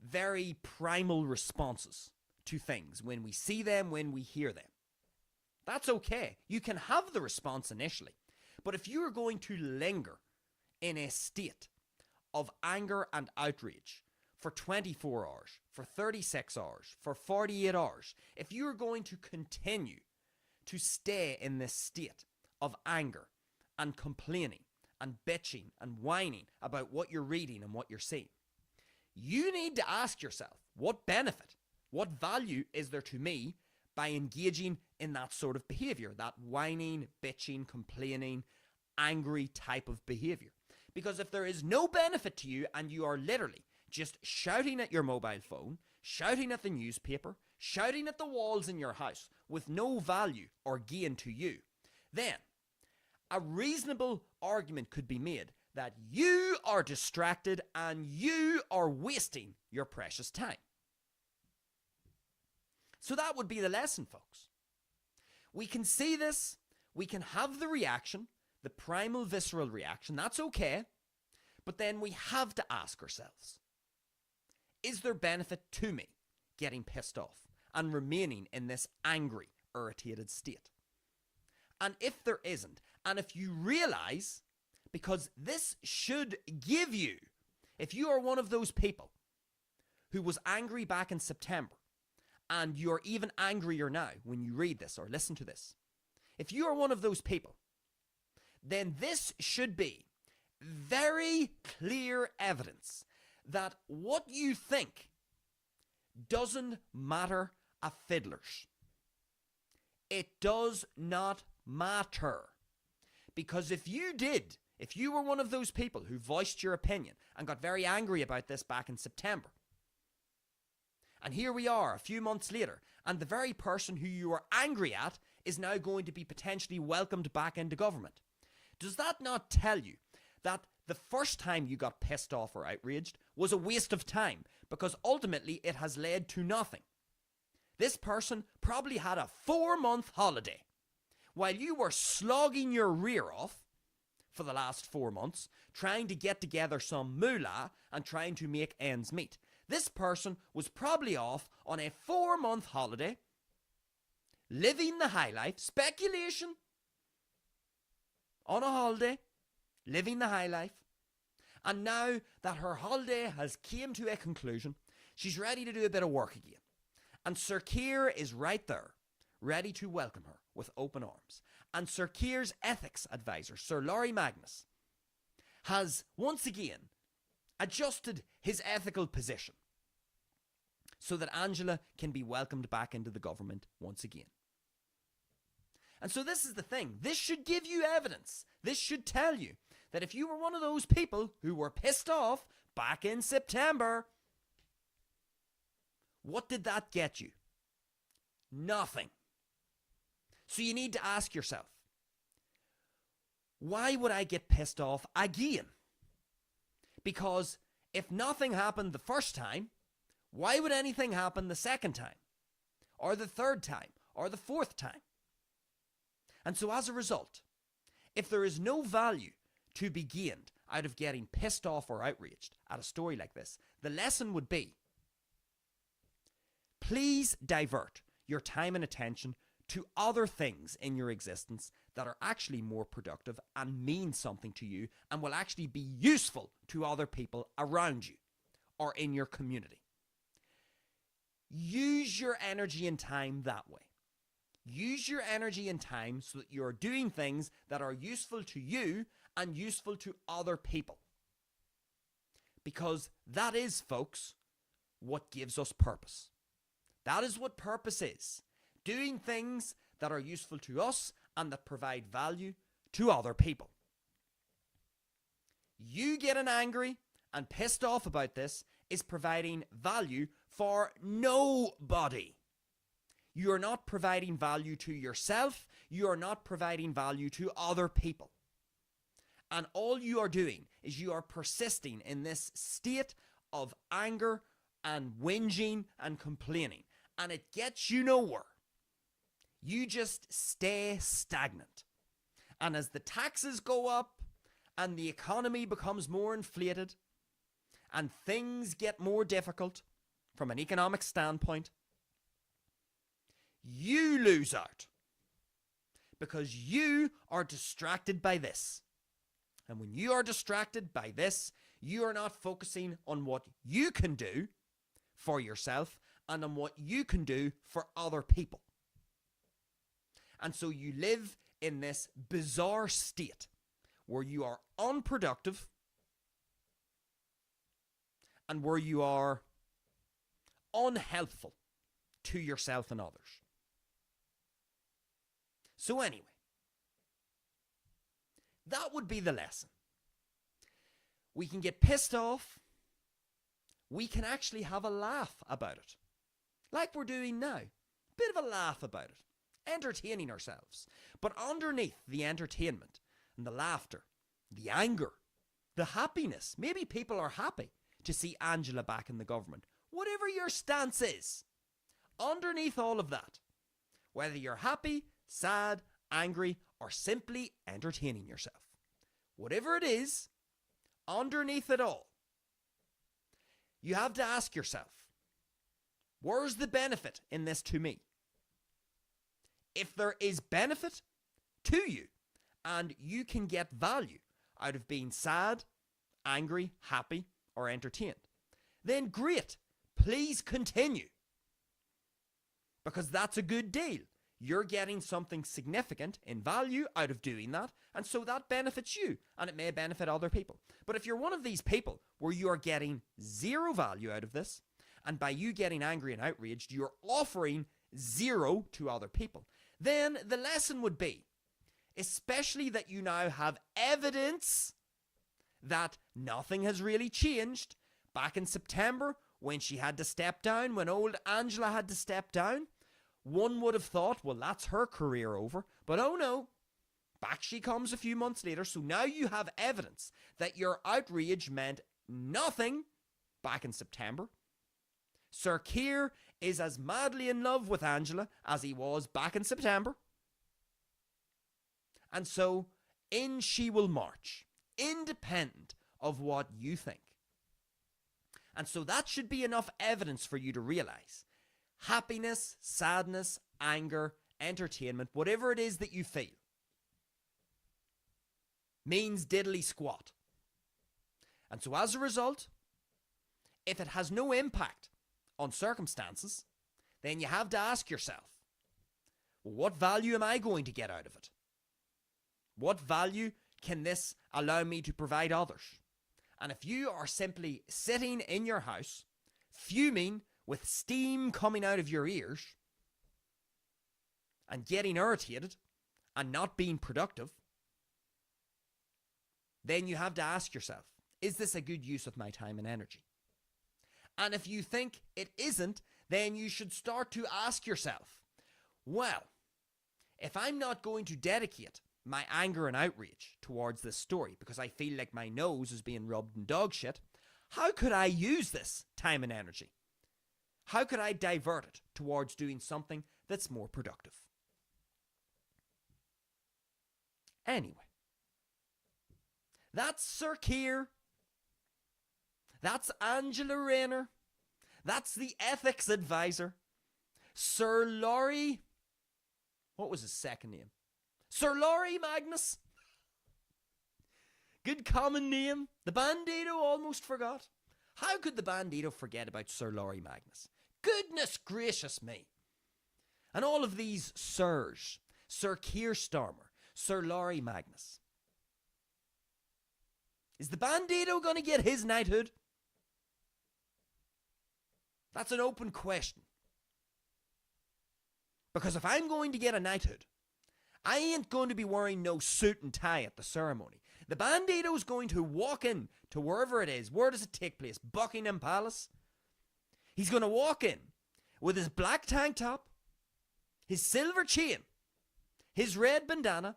very primal responses to things when we see them, when we hear them. That's okay. You can have the response initially. But if you are going to linger in a state of anger and outrage for 24 hours, for 36 hours, for 48 hours, if you are going to continue to stay in this state of anger and complaining and bitching and whining about what you're reading and what you're seeing, you need to ask yourself, what benefit, what value is there to me by engaging in that sort of behavior, that whining, bitching, complaining, angry type of behavior? Because if there is no benefit to you and you are literally just shouting at your mobile phone, shouting at the newspaper, shouting at the walls in your house with no value or gain to you, then a reasonable argument could be made that you are distracted and you are wasting your precious time. So that would be the lesson, folks. We can see this, we can have the reaction, the primal visceral reaction, that's okay, but then we have to ask ourselves, is there benefit to me getting pissed off and remaining in this angry, irritated state? And if there isn't, and if you realize, because this should give you, if you are one of those people who was angry back in September, and you're even angrier now when you read this or listen to this, if you are one of those people, then this should be very clear evidence that what you think doesn't matter a fiddler's. It does not matter. Because if you were one of those people who voiced your opinion and got very angry about this back in September, and here we are a few months later, and the very person who you were angry at is now going to be potentially welcomed back into government, does that not tell you that the first time you got pissed off or outraged was a waste of time, because ultimately it has led to nothing? This person probably had a 4-month holiday while you were slogging your rear off for the last 4 months, trying to get together some moolah and trying to make ends meet. This person was probably off on a 4-month holiday, living the high life, speculation, on a holiday, living the high life. And now that her holiday has came to a conclusion, she's ready to do a bit of work again. And Sir Keir is right there, ready to welcome her with open arms. And Sir Keir's ethics advisor, Sir Laurie Magnus, has once again adjusted his ethical position so that Angela can be welcomed back into the government once again. And so this is the thing. This should give you evidence. This should tell you that if you were one of those people who were pissed off back in September, what did that get you? Nothing. So you need to ask yourself, why would I get pissed off again? Because if nothing happened the first time, why would anything happen the second time? Or the third time? Or the fourth time? And so as a result, if there is no value to be gained out of getting pissed off or outraged at a story like this, the lesson would be, please divert your time and attention to other things in your existence that are actually more productive and mean something to you and will actually be useful to other people around you or in your community. Use your energy and time that way. Use your energy and time so that you're doing things that are useful to you and useful to other people. Because that is, folks, what gives us purpose. That is what purpose is. Doing things that are useful to us and that provide value to other people. You getting angry and pissed off about this is providing value for nobody. You are not providing value to yourself. You are not providing value to other people. And all you are doing is you are persisting in this state of anger and whinging and complaining. And it gets you nowhere. You just stay stagnant. And as the taxes go up and the economy becomes more inflated and things get more difficult from an economic standpoint, you lose out because you are distracted by this. And when you are distracted by this, you are not focusing on what you can do for yourself and on what you can do for other people. And so you live in this bizarre state where you are unproductive and where you are unhelpful to yourself and others. So anyway, that would be the lesson. We can get pissed off. We can actually have a laugh about it. Like we're doing now. Bit of a laugh about it. Entertaining ourselves. But underneath the entertainment and the laughter, the anger, the happiness, maybe people are happy to see Angela back in the government. Whatever your stance is, underneath all of that, whether you're happy, sad, angry, or simply entertaining yourself, whatever it is, underneath it all, you have to ask yourself, where's the benefit in this to me? If there is benefit to you and you can get value out of being sad, angry, happy, or entertained, then great. Please continue. Because that's a good deal. You're getting something significant in value out of doing that, and so that benefits you, and it may benefit other people. But if you're one of these people where you are getting zero value out of this, and by you getting angry and outraged, you're offering zero to other people, then the lesson would be, especially that you now have evidence that nothing has really changed. Back in September, when she had to step down, when old Angela had to step down, one would have thought, well, that's her career over. But oh no, back she comes a few months later. So now you have evidence that your outrage meant nothing back in September. Sir Keir is as madly in love with Angela as he was back in September. And so in she will march, independent of what you think. And so that should be enough evidence for you to realize happiness, sadness, anger, entertainment, whatever it is that you feel, means diddly squat. And so as a result, if it has no impact on circumstances, then you have to ask yourself, well, what value am I going to get out of it? What value can this allow me to provide others? And if you are simply sitting in your house, fuming with steam coming out of your ears, and getting irritated, and not being productive, then you have to ask yourself, is this a good use of my time and energy? And if you think it isn't, then you should start to ask yourself, well, if I'm not going to dedicate my anger and outrage towards this story because I feel like my nose is being rubbed in dog shit, how could I use this time and energy? How could I divert it towards doing something that's more productive? Anyway, that's Sir Keir. That's Angela Rayner. That's the ethics advisor. Sir Laurie. What was his second name? Sir Laurie Magnus. Good common name. The Bandido almost forgot. How could the Bandido forget about Sir Laurie Magnus? Goodness gracious me. And all of these sirs. Sir Keir Starmer. Sir Laurie Magnus. Is the Bandido going to get his knighthood? That's an open question. Because if I'm going to get a knighthood, I ain't going to be wearing no suit and tie at the ceremony. The Bandido's going to walk in to wherever it is. Where does it take place? Buckingham Palace? He's going to walk in with his black tank top, his silver chain, his red bandana,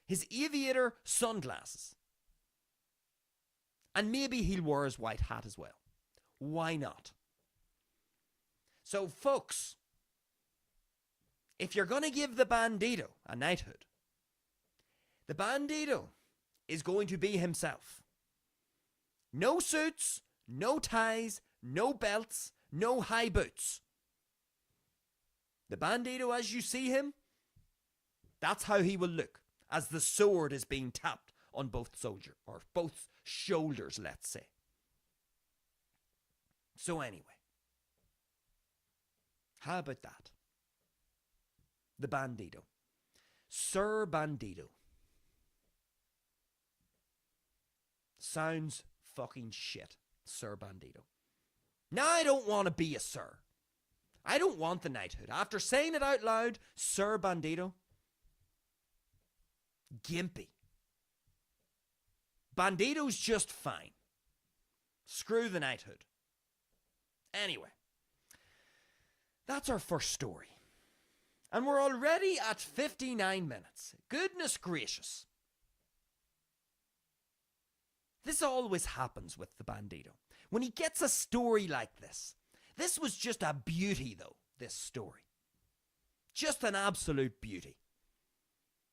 his aviator sunglasses. And maybe he'll wear his white hat as well. Why not? So, folks, if you're going to give the Bandido a knighthood, the Bandido is going to be himself. No suits, no ties, no belts, no high boots. The Bandido, as you see him, that's how he will look as the sword is being tapped on both shoulders, let's say. So anyway, how about that? The Bandido. Sir Bandido. Sounds fucking shit, Sir Bandido. Now I don't want to be a sir. I don't want the knighthood. After saying it out loud, Sir Bandido. Gimpy. Bandido's just fine. Screw the knighthood. Anyway, that's our first story. And we're already at 59 minutes. Goodness gracious. This always happens with the Bandido. When he gets a story like this. This was just a beauty though, this story. Just an absolute beauty.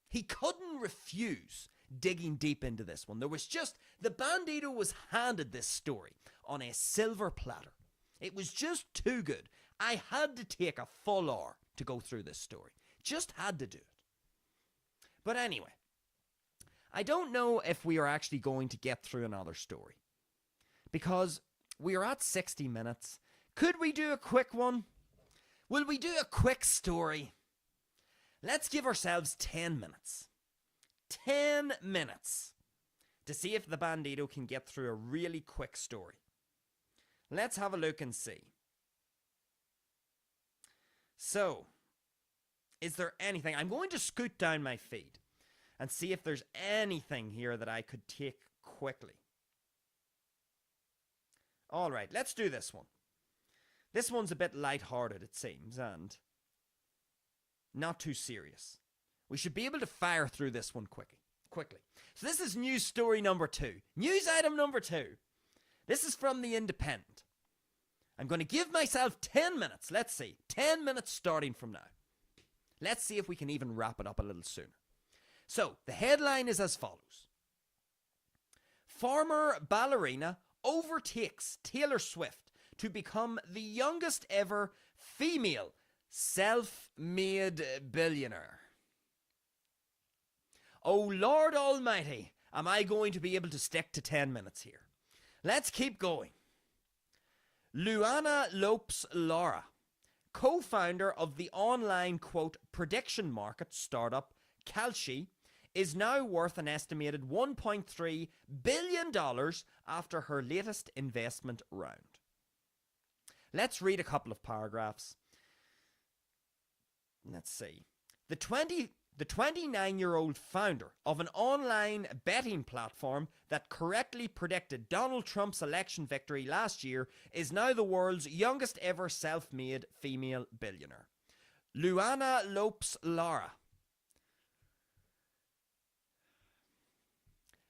He couldn't refuse digging deep into this one. There was just, the Bandido was handed this story on a silver platter. It was just too good. I had to take a full hour to go through this story. Just had to do it. But anyway, I don't know if we are actually going to get through another story. Because we are at 60 minutes. Could we do a quick one? Will we do a quick story? Let's give ourselves 10 minutes. 10 minutes to see if the Bandido can get through a really quick story. Let's have a look and see. So, is there anything? I'm going to scoot down my feed and see if there's anything here that I could take quickly. All right, let's do this one. This one's a bit light-hearted, it seems, and not too serious. We should be able to fire through this one quickly. So this is news story number 2. News item number 2. This is from The Independent. I'm going to give myself 10 minutes. Let's see. 10 minutes starting from now. Let's see if we can even wrap it up a little sooner. So, the headline is as follows. Former ballerina overtakes Taylor Swift to become the youngest ever female self-made billionaire. Oh Lord Almighty, am I going to be able to stick to 10 minutes here? Let's keep going. Luana Lopes Lara, co-founder of the online, quote, prediction market startup Kalshi, is now worth an estimated $1.3 billion after her latest investment round. Let's read a couple of paragraphs. Let's see. The 29-year-old founder of an online betting platform that correctly predicted Donald Trump's election victory last year is now the world's youngest ever self-made female billionaire. Luana Lopes Lara.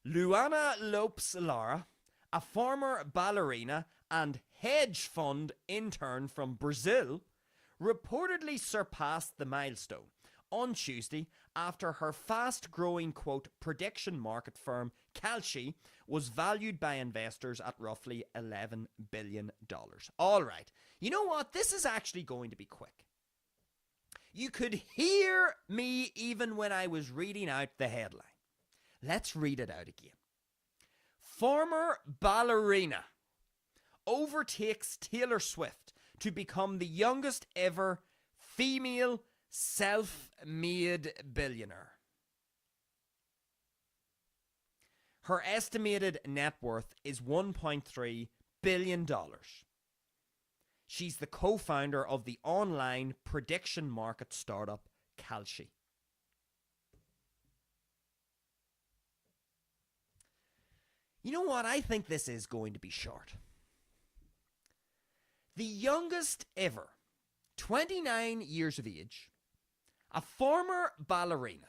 Luana Lopes Lara, a former ballerina and hedge fund intern from Brazil, reportedly surpassed the milestone on Tuesday after her fast-growing, quote, prediction market firm Kalshi was valued by investors at roughly $11 billion. All right, you know what? This is actually going to be quick. You could hear me even when I was reading out the headline. Let's read it out again. Former ballerina overtakes Taylor Swift to become the youngest ever female self-made billionaire. Her estimated net worth is $1.3 billion. She's the co-founder of the online prediction market startup Kalshi. You know what? I think this is going to be short. The youngest ever, 29 years of age, a former ballerina.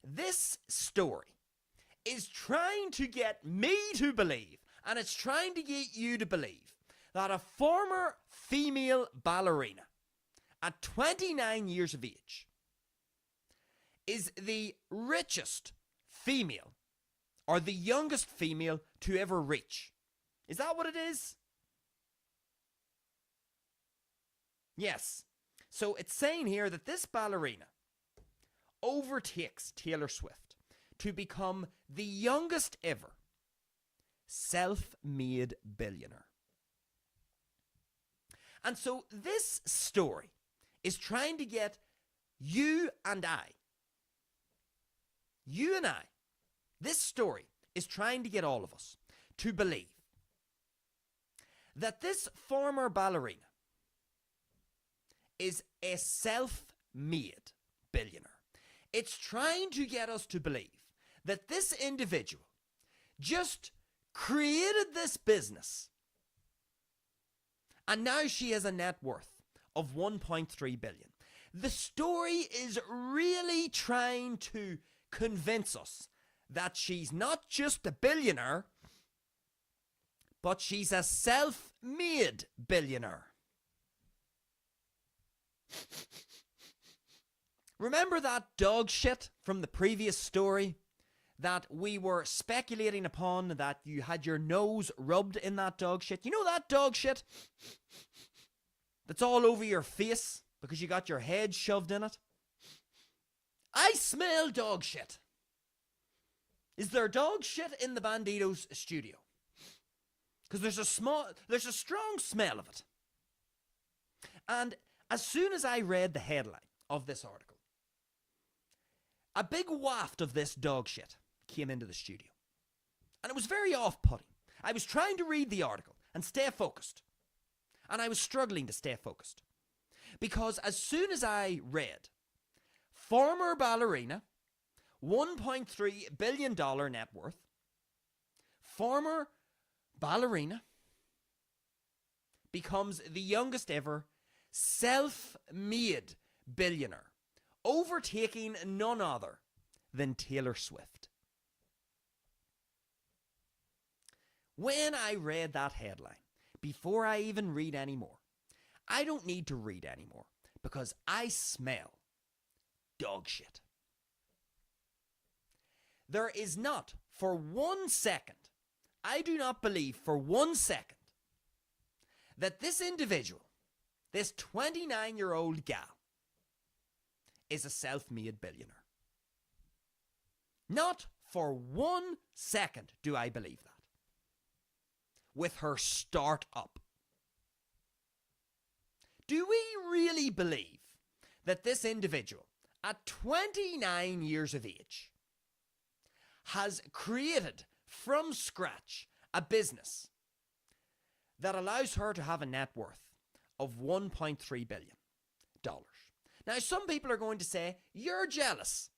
This story is trying to get me to believe, and it's trying to get you to believe, that a former female ballerina at 29 years of age is the richest female or the youngest female to ever reach. Is that what it is? Yes. So it's saying here that this ballerina overtakes Taylor Swift to become the youngest ever self-made billionaire. And so this story is trying to get you and I, this story is trying to get all of us to believe that this former ballerina is a self-made billionaire. It's trying to get us to believe that this individual just created this business and now she has a net worth of $1.3 billion. The story is really trying to convince us that she's not just a billionaire, but she's a self-made billionaire. Remember that dog shit from the previous story that we were speculating upon, that you had your nose rubbed in that dog shit? You know that dog shit that's all over your face because you got your head shoved in it? I smell dog shit. Is there dog shit in the Bandido's studio? Because there's a strong smell of it. And as soon as I read the headline of this article, a big waft of this dog shit came into the studio. And it was very off-putting. I was trying to read the article and stay focused. And I was struggling to stay focused. Because as soon as I read, former ballerina, $1.3 billion net worth, former ballerina becomes the youngest ever self-made billionaire, overtaking none other than Taylor Swift. When I read that headline, before I even read any more, I don't need to read anymore because I smell dog shit. There is not for 1 second I do not believe for 1 second that this individual, this 29-year-old gal, is a self-made billionaire. Not for 1 second do I believe that. With her start-up. Do we really believe that this individual, at 29 years of age, has created from scratch a business that allows her to have a net worth of $1.3 billion? Now, some people are going to say, you're jealous.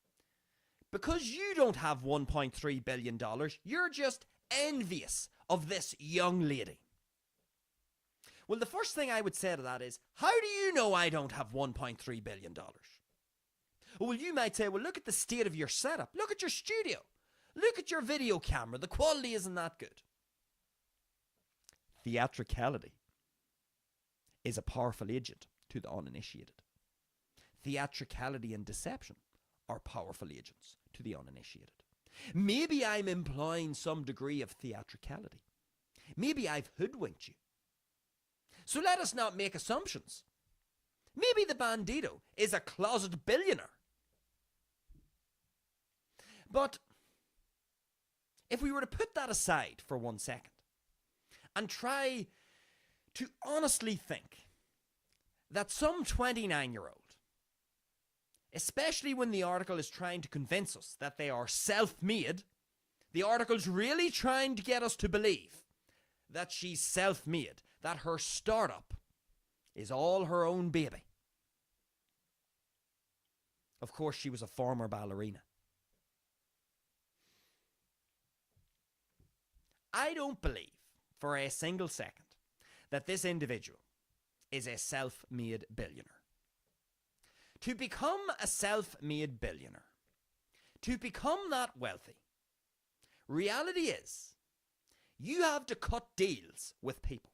Because you don't have $1.3 billion, you're just envious of this young lady. Well, the first thing I would say to that is, how do you know I don't have $1.3 billion? Well, you might say, well, look at the state of your setup. Look at your studio. Look at your video camera. The quality isn't that good. Theatricality is a powerful agent to the uninitiated. Theatricality and deception are powerful agents to the uninitiated. Maybe I'm employing some degree of theatricality. Maybe I've hoodwinked you. So let us not make assumptions. Maybe the Bandido is a closet billionaire. But if we were to put that aside for 1 second and try to honestly think that some 29-year-old, especially when the article is trying to convince us that they are self-made, the article's really trying to get us to believe that she's self-made, that her startup is all her own baby. Of course, she was a former ballerina. I don't believe for a single second that this individual is a self-made billionaire. To become a self-made billionaire, to become that wealthy, reality is you have to cut deals with people.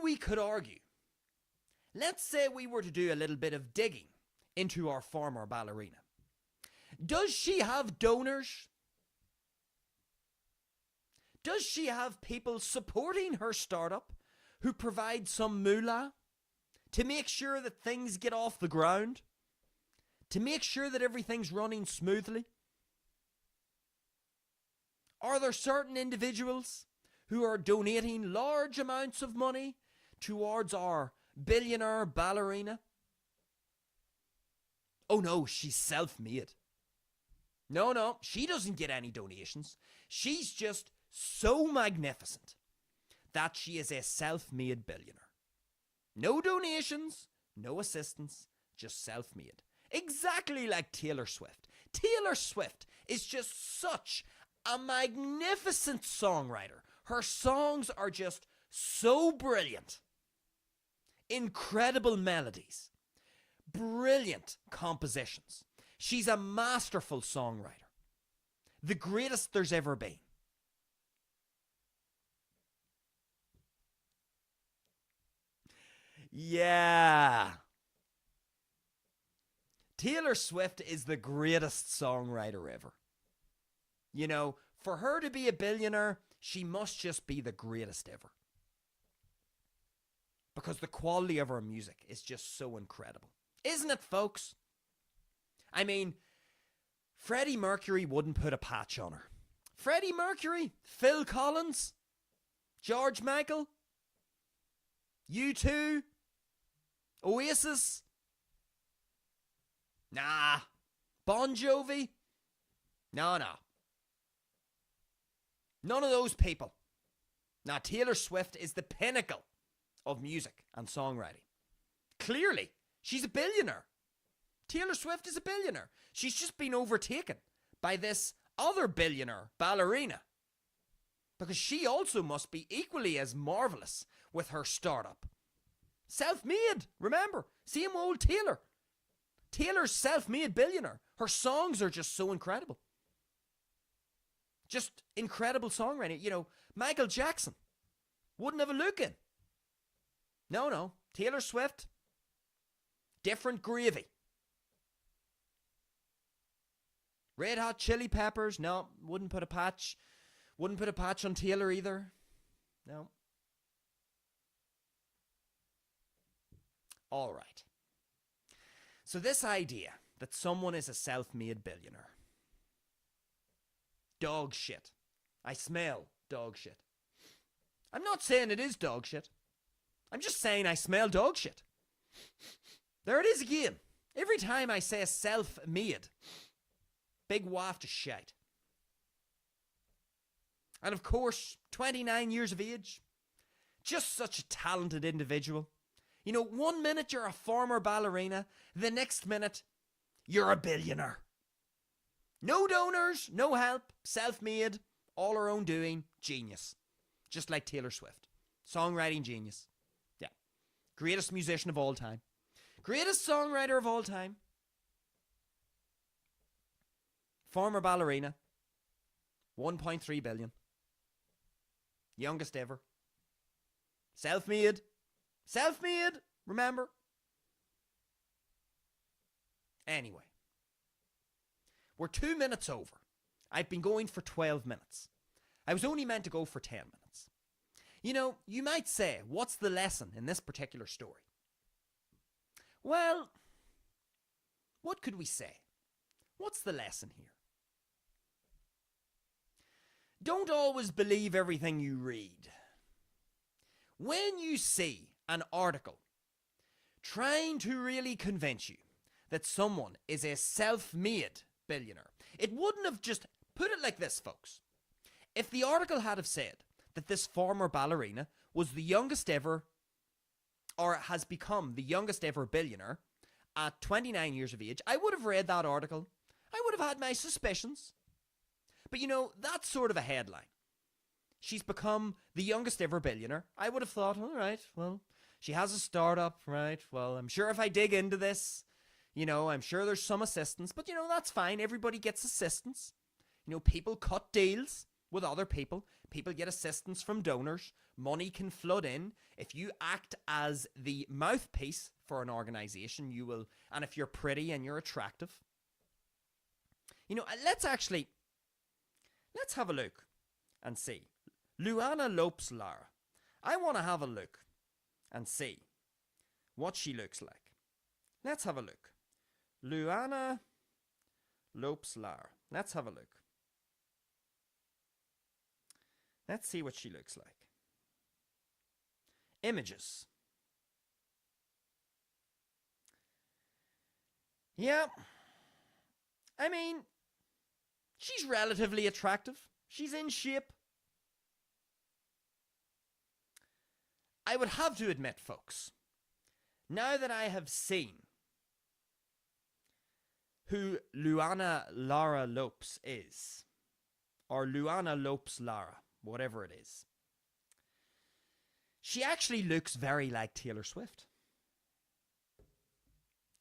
We could argue, let's say we were to do a little bit of digging into our former ballerina. Does she have donors? Does she have people supporting her startup who provide some moolah to make sure that things get off the ground? To make sure that everything's running smoothly? Are there certain individuals who are donating large amounts of money towards our billionaire ballerina? Oh no, she's self-made. No, she doesn't get any donations. She's just so magnificent that she is a self-made billionaire. No donations, no assistance, just self-made. Exactly like Taylor Swift. Taylor Swift is just such a magnificent songwriter. Her songs are just so brilliant. Incredible melodies. Brilliant compositions. She's a masterful songwriter. The greatest there's ever been. Yeah. Taylor Swift is the greatest songwriter ever. You know, for her to be a billionaire, she must just be the greatest ever. Because the quality of her music is just so incredible. Isn't it, folks? I mean, Freddie Mercury wouldn't put a patch on her. Freddie Mercury, Phil Collins, George Michael, U2, Oasis. Nah. Bon Jovi. No. None of those people. Now, Taylor Swift is the pinnacle of music and songwriting. Clearly, she's a billionaire. Taylor Swift is a billionaire. She's just been overtaken by this other billionaire, ballerina. Because she also must be equally as marvelous with her startup. Self-made, remember. Same old Taylor. Taylor's self-made billionaire. Her songs are just so incredible. Just incredible songwriting. You know, Michael Jackson wouldn't have a look in. No. Taylor Swift, different gravy. Red Hot Chili Peppers? No, wouldn't put a patch. Wouldn't put a patch on Taylor either. No. All right. So this idea that someone is a self-made billionaire. Dog shit. I smell dog shit. I'm not saying it is dog shit. I'm just saying I smell dog shit. There it is again. Every time I say self-made, big waft of shite. And of course, 29 years of age. Just such a talented individual. You know, 1 minute you're a former ballerina, the next minute you're a billionaire. No donors, no help, self-made, all her own doing, genius. Just like Taylor Swift. Songwriting genius. Yeah. Greatest musician of all time. Greatest songwriter of all time. Former ballerina. 1.3 billion. Youngest ever. Self-made. Self-made, remember? Anyway. We're 2 minutes over. I've been going for 12 minutes. I was only meant to go for 10 minutes. You know, you might say, what's the lesson in this particular story? Well, what could we say? What's the lesson here? Don't always believe everything you read. When you see an article trying to really convince you that someone is a self-made billionaire, it wouldn't have just put it like this, folks. If the article had have said that this former ballerina was the youngest ever, or has become the youngest ever billionaire at 29 years of age, I would have read that article. I would have had my suspicions. But you know, that's sort of a headline. She's become the youngest ever billionaire. I would have thought, all right, well, she has a startup, right? Well, I'm sure if I dig into this, you know, I'm sure there's some assistance. But, you know, that's fine. Everybody gets assistance. You know, people cut deals with other people. People get assistance from donors. Money can flood in. If you act as the mouthpiece for an organization, you will, and if you're pretty and you're attractive. You know, let's have a look and see. Luana Lopes Lara. I want to have a look and see what she looks like. Let's have a look. Luana Lopes Lara. Let's have a look. Let's see what she looks like. Images. Yeah. I mean, she's relatively attractive. She's in shape. I would have to admit, folks, now that I have seen who Luana Lara Lopes is, or Luana Lopes Lara, whatever it is, she actually looks very like Taylor Swift.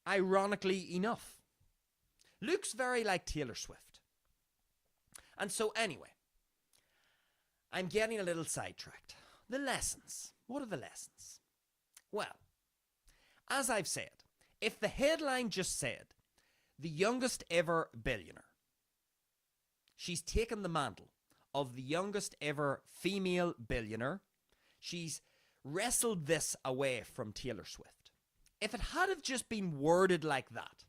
Ironically enough. Looks very like Taylor Swift. And so anyway, I'm getting a little sidetracked. The lessons. What are the lessons? Well, as I've said, if the headline just said, the youngest ever billionaire, she's taken the mantle of the youngest ever female billionaire. She's wrestled this away from Taylor Swift. If it had have just been worded like that,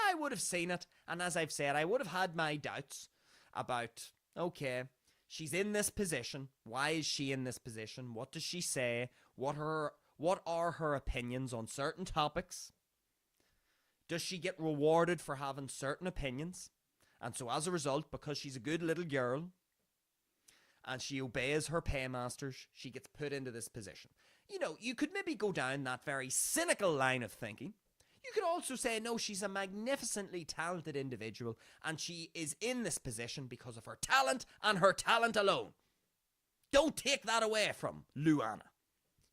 I would have seen it. And as I've said, I would have had my doubts about, okay, she's in this position. Why is she in this position? What does she say? What are her opinions on certain topics? Does she get rewarded for having certain opinions? And so as a result, because she's a good little girl and she obeys her paymasters, she gets put into this position. You know, you could maybe go down that very cynical line of thinking. You could also say, no, she's a magnificently talented individual and she is in this position because of her talent and her talent alone. Don't take that away from Luana.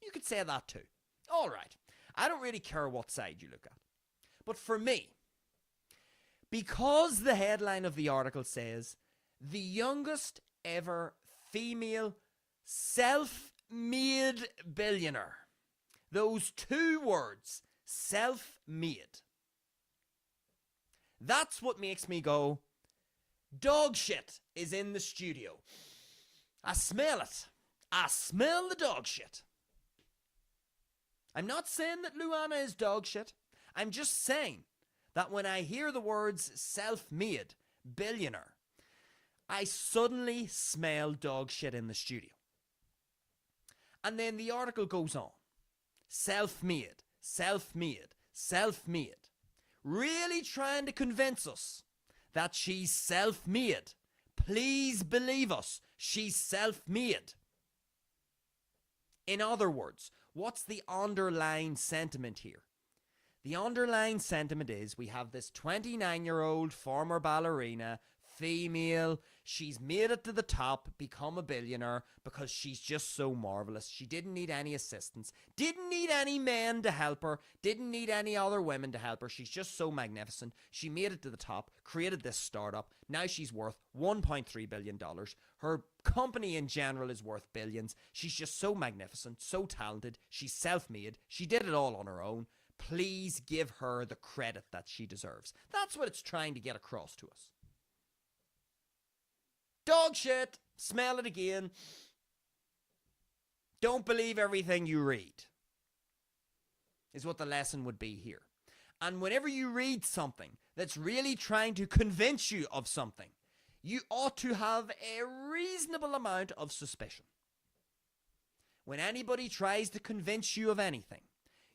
You could say that too. All right. I don't really care what side you look at. But for me, because the headline of the article says, the youngest ever female self-made billionaire, those two words, self-made, that's what makes me go, Dog shit is in the studio. I smell it. I smell the dog shit. I'm not saying that Luana is dog shit. I'm just saying that when I hear the words self-made, billionaire, I suddenly smell dog shit in the studio. And then the article goes on. Self-made, self-made, self-made. Really trying to convince us that she's self-made. Please believe us, she's self-made. In other words, what's the underlying sentiment here? The underlying sentiment is we have this 29-year-old former ballerina, female. She's made it to the top, become a billionaire because she's just so marvelous. She didn't need any assistance, didn't need any men to help her, didn't need any other women to help her. She's just so magnificent. She made it to the top, created this startup. Now she's worth $1.3 billion. Her company in general is worth billions. She's just so magnificent, so talented. She's self-made. She did it all on her own. Please give her the credit that she deserves. That's what it's trying to get across to us. Dog shit. Smell it again. Don't believe everything you read, is what the lesson would be here. And whenever you read something that's really trying to convince you of something, you ought to have a reasonable amount of suspicion. When anybody tries to convince you of anything,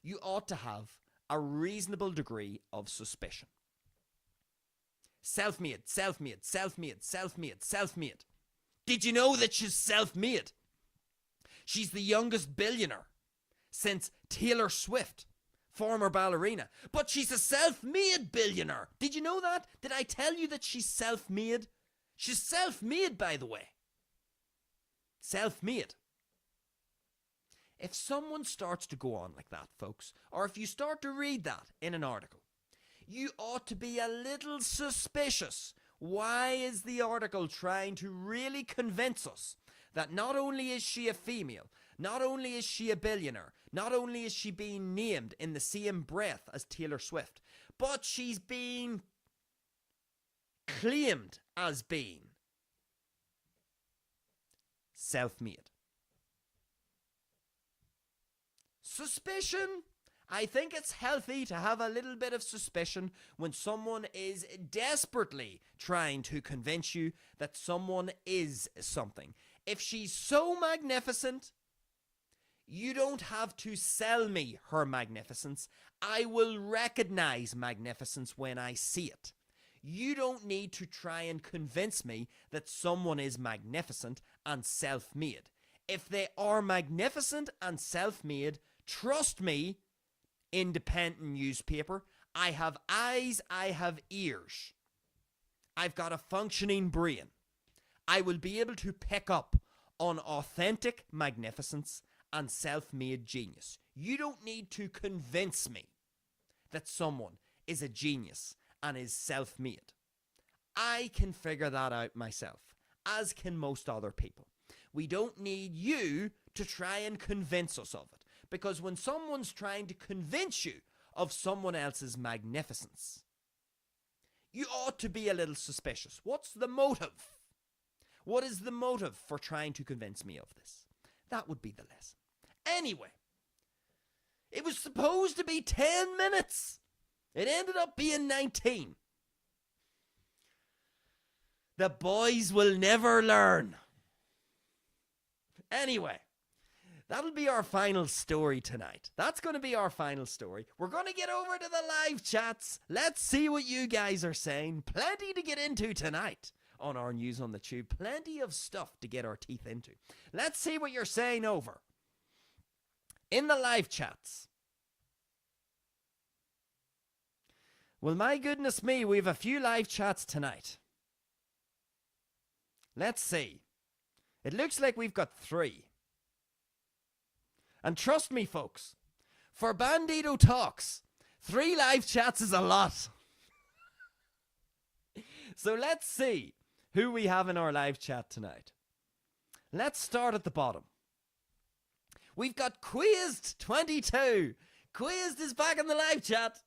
you ought to have a reasonable degree of suspicion. Self-made, self-made, self-made, self-made, self-made. Did you know that she's self-made? She's the youngest billionaire since Taylor Swift, former ballerina. But she's a self-made billionaire. Did you know that? Did I tell you that she's self-made? She's self-made, by the way. Self-made. If someone starts to go on like that, folks, or if you start to read that in an article, you ought to be a little suspicious. Why is the article trying to really convince us that not only is she a female, not only is she a billionaire, not only is she being named in the same breath as Taylor Swift, but she's being claimed as being self-made? Suspicion. I think it's healthy to have a little bit of suspicion when someone is desperately trying to convince you that someone is something. If she's so magnificent, you don't have to sell me her magnificence. I will recognize magnificence when I see it. You don't need to try and convince me that someone is magnificent and self-made. If they are magnificent and self-made, trust me, independent newspaper, I have eyes, I have ears. I've got a functioning brain. I will be able to pick up on authentic magnificence and self-made genius. You don't need to convince me that someone is a genius and is self-made. I can figure that out myself, as can most other people. We don't need you to try and convince us of it. Because when someone's trying to convince you of someone else's magnificence, you ought to be a little suspicious. What's the motive? What is the motive for trying to convince me of this? That would be the lesson. Anyway, it was supposed to be 10 minutes. It ended up being 19. The boys will never learn. Anyway, that'll be our final story tonight. That's going to be our final story. We're going to get over to the live chats. Let's see what you guys are saying. Plenty to get into tonight on our News on the Tube. Plenty of stuff to get our teeth into. Let's see what you're saying over in the live chats. Well, my goodness me, we have a few live chats tonight. Let's see. It looks like we've got 3. And trust me, folks, for Bandido Talks, 3 live chats is a lot. So let's see who we have in our live chat tonight. Let's start at the bottom. We've got Quizzed22. Quizzed is back in the live chat.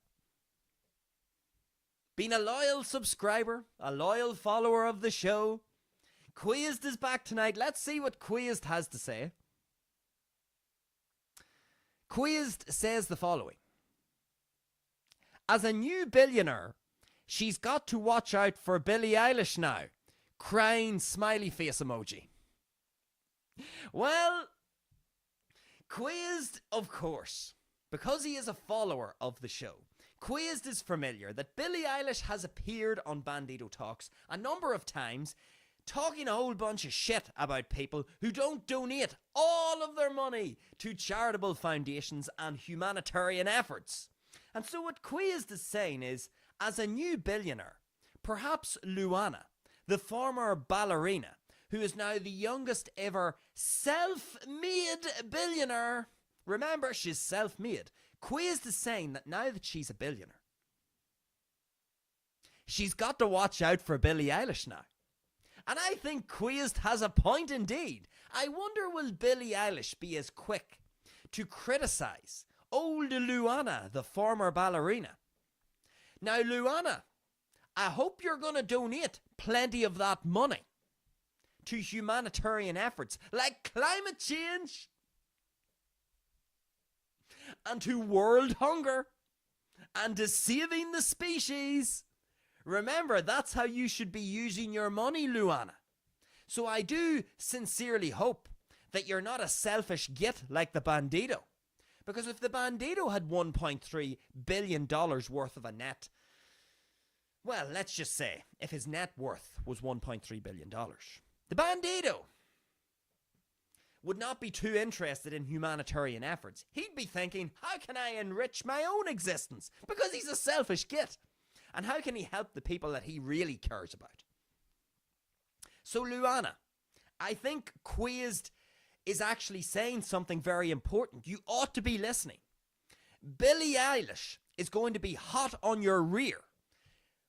been a loyal subscriber, a loyal follower of the show. Quizzed is back tonight. Let's see what Quizzed has to say. Quizzed says the following. As a new billionaire, she's got to watch out for Billie Eilish now. Crying smiley face emoji. Well, Quizzed, of course, because he is a follower of the show, Quizzed is familiar that Billie Eilish has appeared on Bandido Talks a number of times, talking a whole bunch of shit about people who don't donate all of their money to charitable foundations and humanitarian efforts. And so what Quizzed is saying is, as a new billionaire, perhaps Luana, the former ballerina, who is now the youngest ever self-made billionaire. Remember, she's self-made. Quizzed is saying that now that she's a billionaire, she's got to watch out for Billie Eilish now. And I think Quizzed has a point indeed. I wonder, will Billie Eilish be as quick to criticise old Luana, the former ballerina? Now, Luana, I hope you're going to donate plenty of that money to humanitarian efforts like climate change and to world hunger and to saving the species. Remember, that's how you should be using your money, Luana. So I do sincerely hope that you're not a selfish git like the Bandido. Because if the Bandido had $1.3 billion worth of a net, well, let's just say, if his net worth was $1.3 billion, the Bandido would not be too interested in humanitarian efforts. He'd be thinking, how can I enrich my own existence? Because he's a selfish git. And how can he help the people that he really cares about? So, Luana, I think Quizzed is actually saying something very important. You ought to be listening. Billie Eilish is going to be hot on your rear.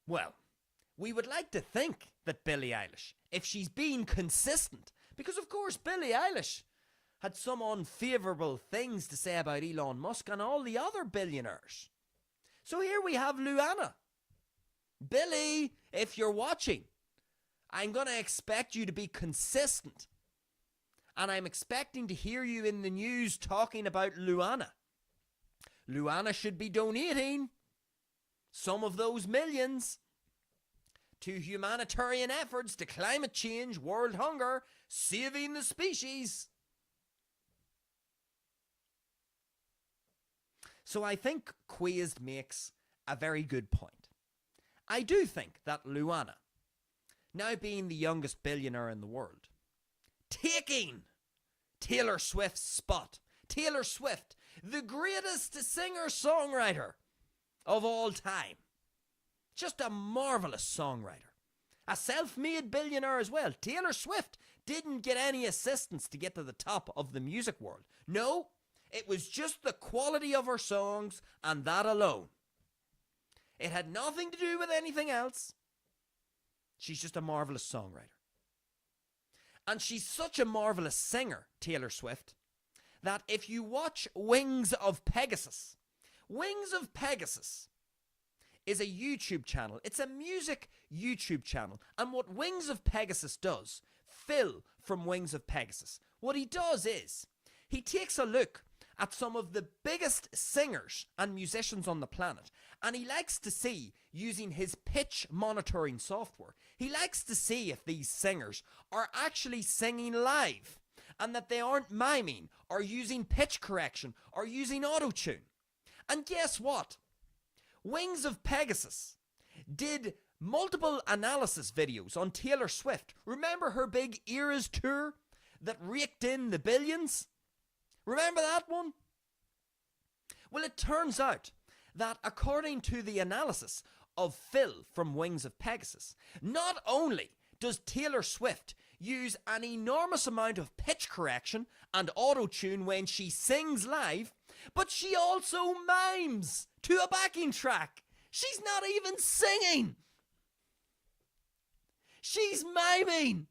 Well, we would like to think that Billie Eilish, if she's being consistent, because of course Billie Eilish had some unfavourable things to say about Elon Musk and all the other billionaires. So here we have Luana. Billie, if you're watching, I'm going to expect you to be consistent. And I'm expecting to hear you in the news talking about Luana. Luana should be donating some of those millions to humanitarian efforts, to climate change, world hunger, saving the species. So I think Quizzed makes a very good point. I do think that Luana, now being the youngest billionaire in the world, taking Taylor Swift's spot. Taylor Swift, the greatest singer-songwriter of all time. Just a marvellous songwriter. A self-made billionaire as well. Taylor Swift didn't get any assistance to get to the top of the music world. No, it was just the quality of her songs and that alone. It had nothing to do with anything else. She's just a marvellous songwriter. And she's such a marvellous singer, Taylor Swift, that if you watch Wings of Pegasus is a YouTube channel. It's a music YouTube channel. And what Wings of Pegasus does, Phil from Wings of Pegasus, what he does is he takes a look at some of the biggest singers and musicians on the planet, and he likes to see, using his pitch monitoring software, he likes to see if these singers are actually singing live and that they aren't miming or using pitch correction or using auto-tune. And guess what? Wings of Pegasus did multiple analysis videos on Taylor Swift. Remember her big Eras tour that raked in the billions? Remember that one? Well, it turns out that according to the analysis of Phil from Wings of Pegasus, not only does Taylor Swift use an enormous amount of pitch correction and auto-tune when she sings live, but she also mimes to a backing track. She's not even singing. She's miming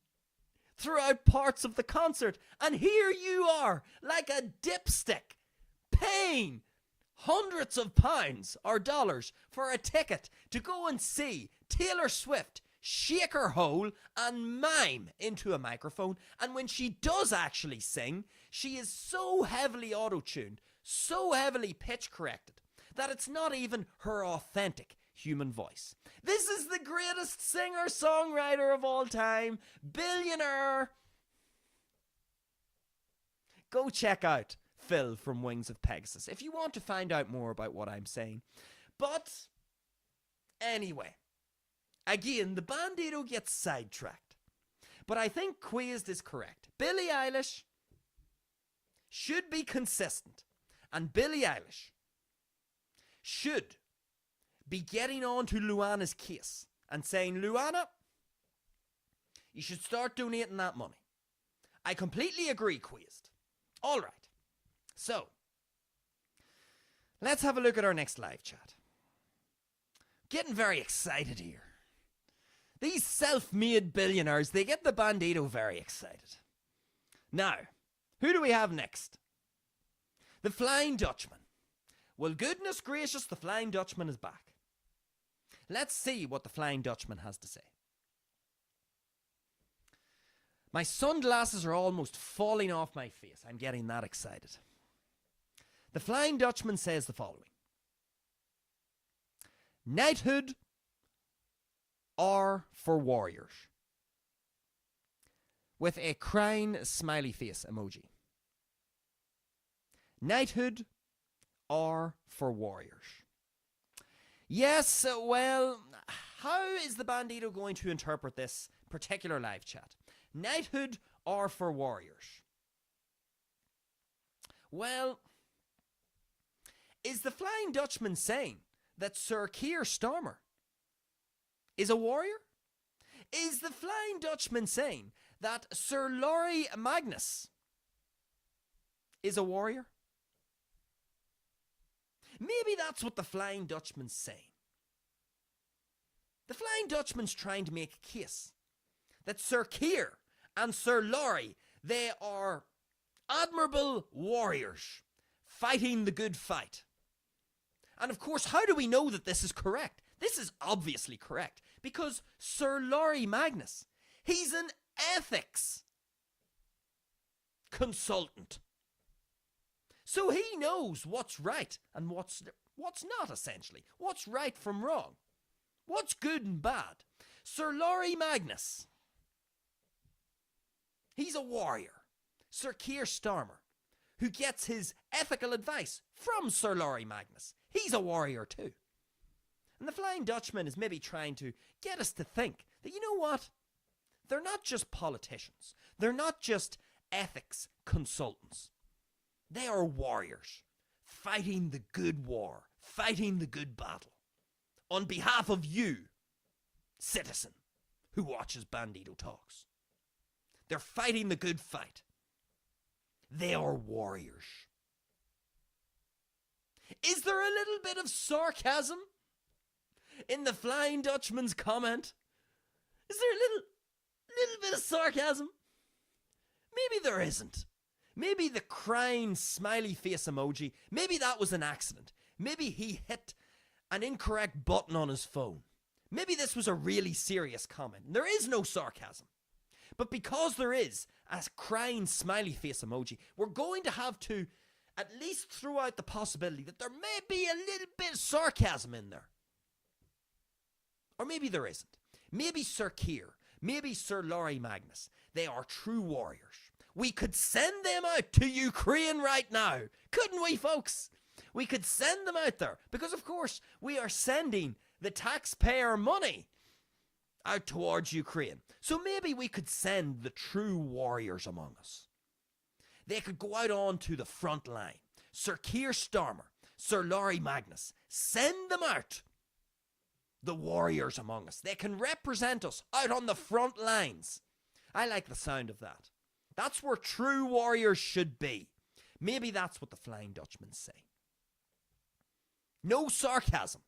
throughout parts of the concert. And here you are, like a dipstick, paying hundreds of pounds or dollars for a ticket to go and see Taylor Swift shake her hole and mime into a microphone. And when she does actually sing, she is so heavily auto-tuned, so heavily pitch corrected, that it's not even her authentic human voice. This is the greatest singer-songwriter of all time, billionaire. Go check out Phil from Wings of Pegasus if you want to find out more about what I'm saying. But anyway, again, the Bandido gets sidetracked. But I think Quaized is correct. Billie Eilish should be consistent. And Billie Eilish should be getting on to Luana's case and saying, Luana, you should start donating that money. I completely agree, Quaized. All right. So, let's have a look at our next live chat. Getting very excited here. These self-made billionaires, they get the Bandido very excited. Now, who do we have next? The Flying Dutchman. Well, goodness gracious, the Flying Dutchman is back. Let's see what the Flying Dutchman has to say. My sunglasses are almost falling off my face. I'm getting that excited. The Flying Dutchman says the following. Knighthood are for warriors. With a crying smiley face emoji. Knighthood are for warriors. Yes, well, how is the Bandido going to interpret this particular live chat? Knighthood are for warriors. Well, is the Flying Dutchman saying that Sir Keir Starmer is a warrior? Is the Flying Dutchman saying that Sir Laurie Magnus is a warrior? Maybe that's what the Flying Dutchman's saying. The Flying Dutchman's trying to make a case that Sir Keir and Sir Laurie, they are admirable warriors fighting the good fight. And of course, how do we know that this is correct? This is obviously correct because Sir Laurie Magnus, he's an ethics consultant. So he knows what's right and what's not, essentially. What's right from wrong. What's good and bad. Sir Laurie Magnus, he's a warrior. Sir Keir Starmer, who gets his ethical advice from Sir Laurie Magnus, he's a warrior too. And the Flying Dutchman is maybe trying to get us to think that, you know what? They're not just politicians. They're not just ethics consultants. They are warriors, fighting the good war, fighting the good battle, on behalf of you, citizen, who watches Bandido Talks. They're fighting the good fight. They are warriors. Is there a little bit of sarcasm in the Flying Dutchman's comment? Is there a little bit of sarcasm? Maybe there isn't. Maybe the crying smiley face emoji, maybe that was an accident. Maybe he hit an incorrect button on his phone. Maybe this was a really serious comment. There is no sarcasm. But because there is a crying smiley face emoji, we're going to have to at least throw out the possibility that there may be a little bit of sarcasm in there. Or maybe there isn't. Maybe Sir Keir, maybe Sir Laurie Magnus, they are true warriors. We could send them out to Ukraine right now, couldn't we, folks? We could send them out there because, of course, we are sending the taxpayer money out towards Ukraine. So maybe we could send the true warriors among us. They could go out onto the front line. Sir Keir Starmer, Sir Laurie Magnus, send them out. The warriors among us. They can represent us out on the front lines. I like the sound of that. That's where true warriors should be. Maybe that's what the Flying Dutchman's saying. No sarcasm.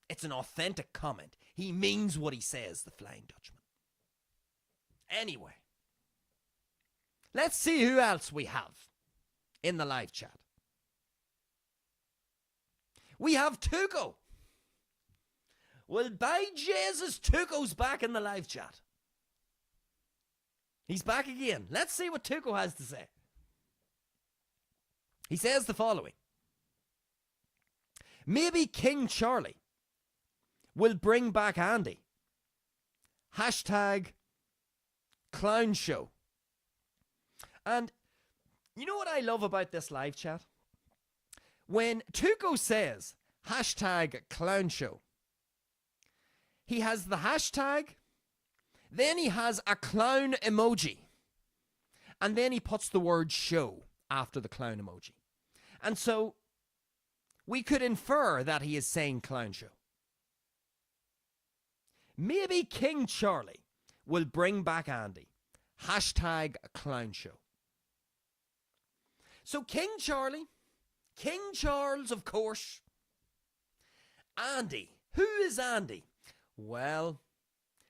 It's an authentic comment. He means what he says, the Flying Dutchman. Anyway, let's see who else we have in the live chat. we have Tuco. Well, by Jesus, Tuco's back in the live chat. He's back again. Let's see what Tuco has to say. He says the following. Maybe King Charlie will bring back Andy. Hashtag clown show. And you know what I love about this live chat? When Tuco says hashtag clown show, he has the hashtag, then he has a clown emoji, and then he puts the word show after the clown emoji. And so we could infer that he is saying clown show. Maybe King Charlie will bring back Andy. Hashtag clown show. So King Charlie, King Charles, of course. Andy. Who is Andy? Well,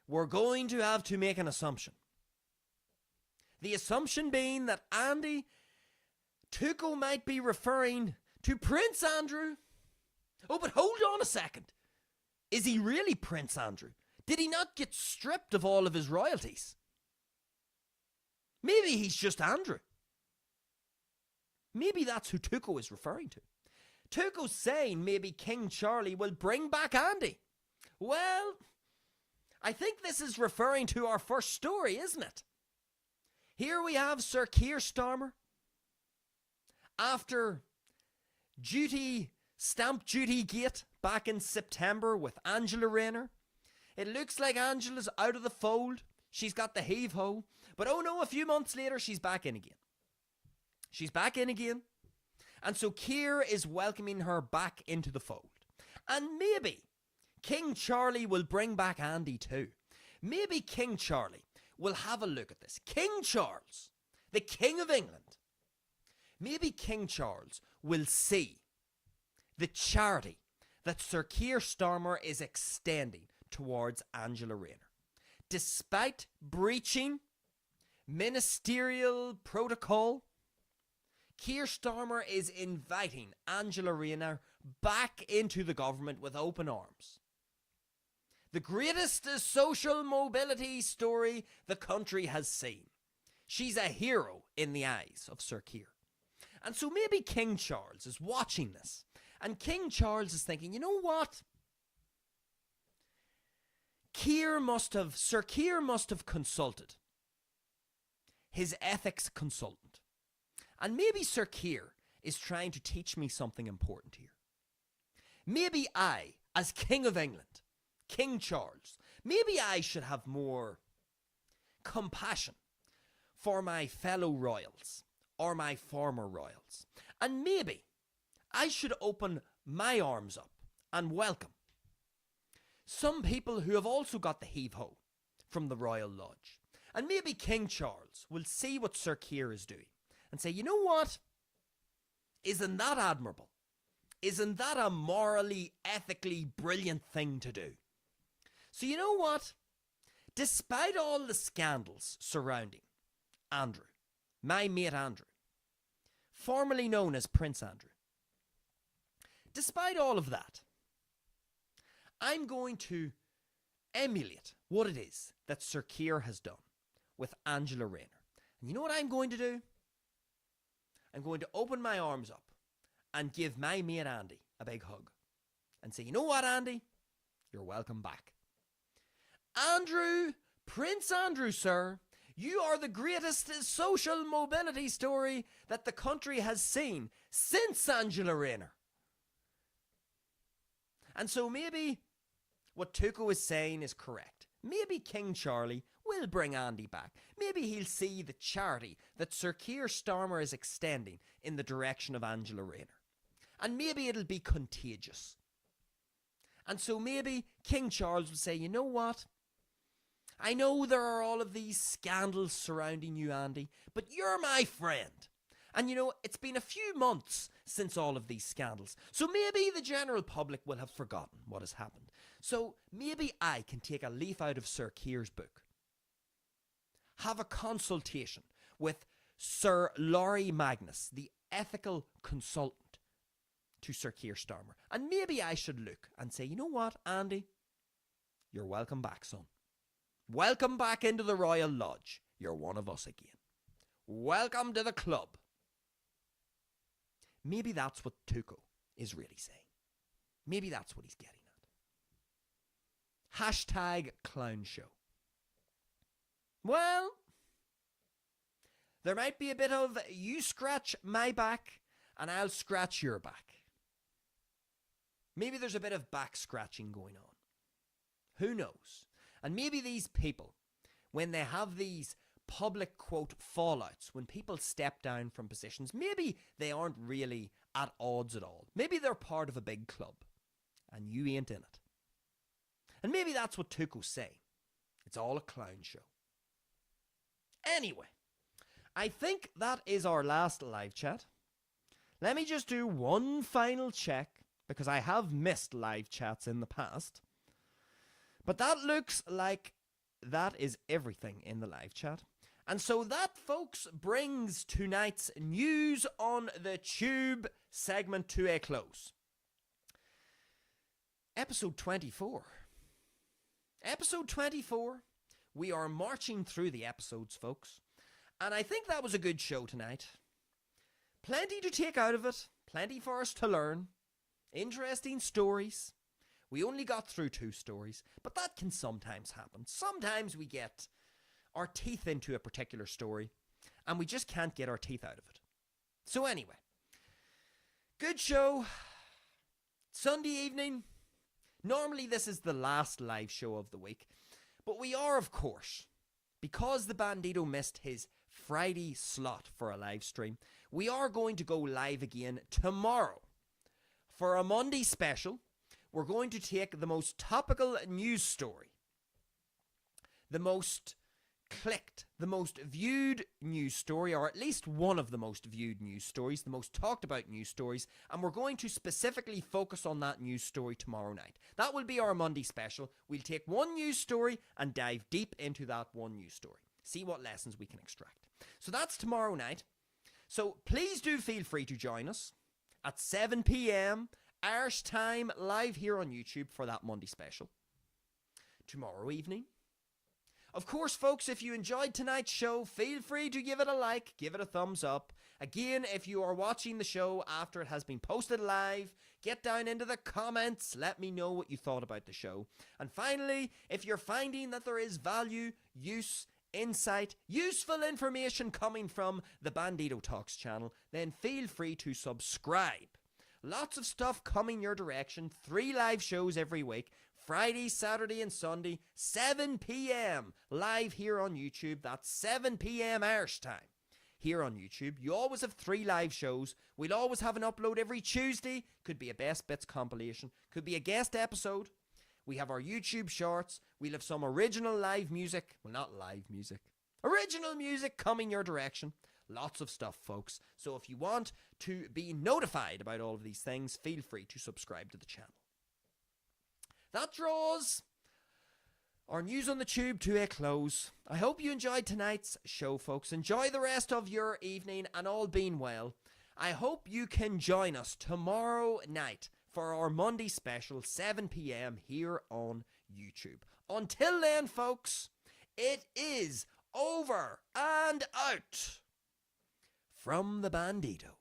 we're going to have to make an assumption. The assumption being that Andy, Tuco might be referring to Prince Andrew. Oh, but hold on a second. Is he really Prince Andrew? Did he not get stripped of all of his royalties? Maybe he's just Andrew. Maybe that's who Tuco is referring to. Tuco's saying maybe King Charlie will bring back Andy. Well, I think this is referring to our first story, isn't it? Here we have Sir Keir Starmer. After stamp duty gate back in September with Angela Rayner, it looks like Angela's out of the fold. She's got the heave-ho. But oh no, a few months later, she's back in again. She's back in again. And so Keir is welcoming her back into the fold. And maybe King Charlie will bring back Andy too. Maybe King Charlie will have a look at this. King Charles, the King of England. Maybe King Charles will see the charity that Sir Keir Starmer is extending towards Angela Rayner. Despite breaching ministerial protocol, Keir Starmer is inviting Angela Rayner back into the government with open arms. The greatest social mobility story the country has seen. She's a hero in the eyes of Sir Keir. And so maybe King Charles is watching this. And King Charles is thinking, you know what? Sir Keir must have consulted his ethics consultant. And maybe Sir Keir is trying to teach me something important here. Maybe I, as King of England, King Charles, maybe I should have more compassion for my fellow royals or my former royals. And maybe I should open my arms up and welcome some people who have also got the heave-ho from the Royal Lodge. And maybe King Charles will see what Sir Keir is doing and say, you know what? Isn't that admirable? Isn't that a morally, ethically brilliant thing to do? So you know what? Despite all the scandals surrounding Andrew, my mate Andrew, formerly known as Prince Andrew, despite all of that, I'm going to emulate what it is that Sir Keir has done with Angela Rayner. And you know what I'm going to do? I'm going to open my arms up and give my mate Andy a big hug and say, you know what, Andy? You're welcome back. Andrew, Prince Andrew, sir, you are the greatest social mobility story that the country has seen since Angela Rayner. And so maybe what Tuco is saying is correct. Maybe King Charlie will bring Andy back. Maybe he'll see the charity that Sir Keir Starmer is extending in the direction of Angela Rayner. And maybe it'll be contagious. And so maybe King Charles will say, you know what? I know there are all of these scandals surrounding you, Andy, but you're my friend. And you know, it's been a few months since all of these scandals. So maybe the general public will have forgotten what has happened. So maybe I can take a leaf out of Sir Keir's book. Have a consultation with Sir Laurie Magnus, the ethical consultant to Sir Keir Starmer. And maybe I should look and say, you know what, Andy? You're welcome back, son. Welcome back into the Royal Lodge. You're one of us again. Welcome to the club. Maybe that's what Tuco is really saying. Maybe that's what he's getting at. Hashtag clown show. Well, there might be a bit of you scratch my back and I'll scratch your back. Maybe there's a bit of back scratching going on. Who knows? And maybe these people, when they have these public, quote, fallouts, when people step down from positions, maybe they aren't really at odds at all. Maybe they're part of a big club and you ain't in it. And maybe that's what Tuco's saying. It's all a clown show. Anyway, I think that is our last live chat. Let me just do one final check, because I have missed live chats in the past. But that looks like that is everything in the live chat. And so that, folks, brings tonight's News on the Tube segment to a close. Episode 24. Episode 24. We are marching through the episodes, folks. And I think that was a good show tonight. Plenty to take out of it. Plenty for us to learn. Interesting stories. We only got through 2 stories, but that can sometimes happen. Sometimes we get our teeth into a particular story, and we just can't get our teeth out of it. So anyway, good show. Sunday evening. Normally this is the last live show of the week, but we are, of course, because the Bandido missed his Friday slot for a live stream, we are going to go live again tomorrow. For a Monday special, we're going to take the most topical news story, the most clicked, the most viewed news story, or at least one of the most viewed news stories, the most talked about news stories, and we're going to specifically focus on that news story tomorrow night. That will be our Monday special. We'll take one news story and dive deep into that one news story. See what lessons we can extract. So that's tomorrow night. So please do feel free to join us at 7 p.m. Irish time live here on YouTube for that Monday special. Tomorrow evening. Of course, folks, if you enjoyed tonight's show, feel free to give it a like, give it a thumbs up. Again, if you are watching the show after it has been posted live, get down into the comments, let me know what you thought about the show. And finally, if you're finding that there is value, use, insight, useful information coming from the Bandido Talks channel, then feel free to subscribe. Lots of stuff coming your direction, 3 live shows every week, Friday, Saturday and Sunday, 7 p.m. live here on YouTube. That's 7 p.m. Irish time here on YouTube. You always have 3 live shows. We'll always have an upload every Tuesday. Could be a best bits compilation. Could be a guest episode. We have our YouTube shorts. We'll have some original live music. Well, not live music. Original music coming your direction. Lots of stuff, folks. So if you want to be notified about all of these things, feel free to subscribe to the channel. That draws our News on the Tube to a close. I hope you enjoyed tonight's show, folks. Enjoy the rest of your evening, and all being well, I hope you can join us tomorrow night for our Monday special, 7 p.m. here on YouTube. Until then, folks, it is over and out from the Bandido.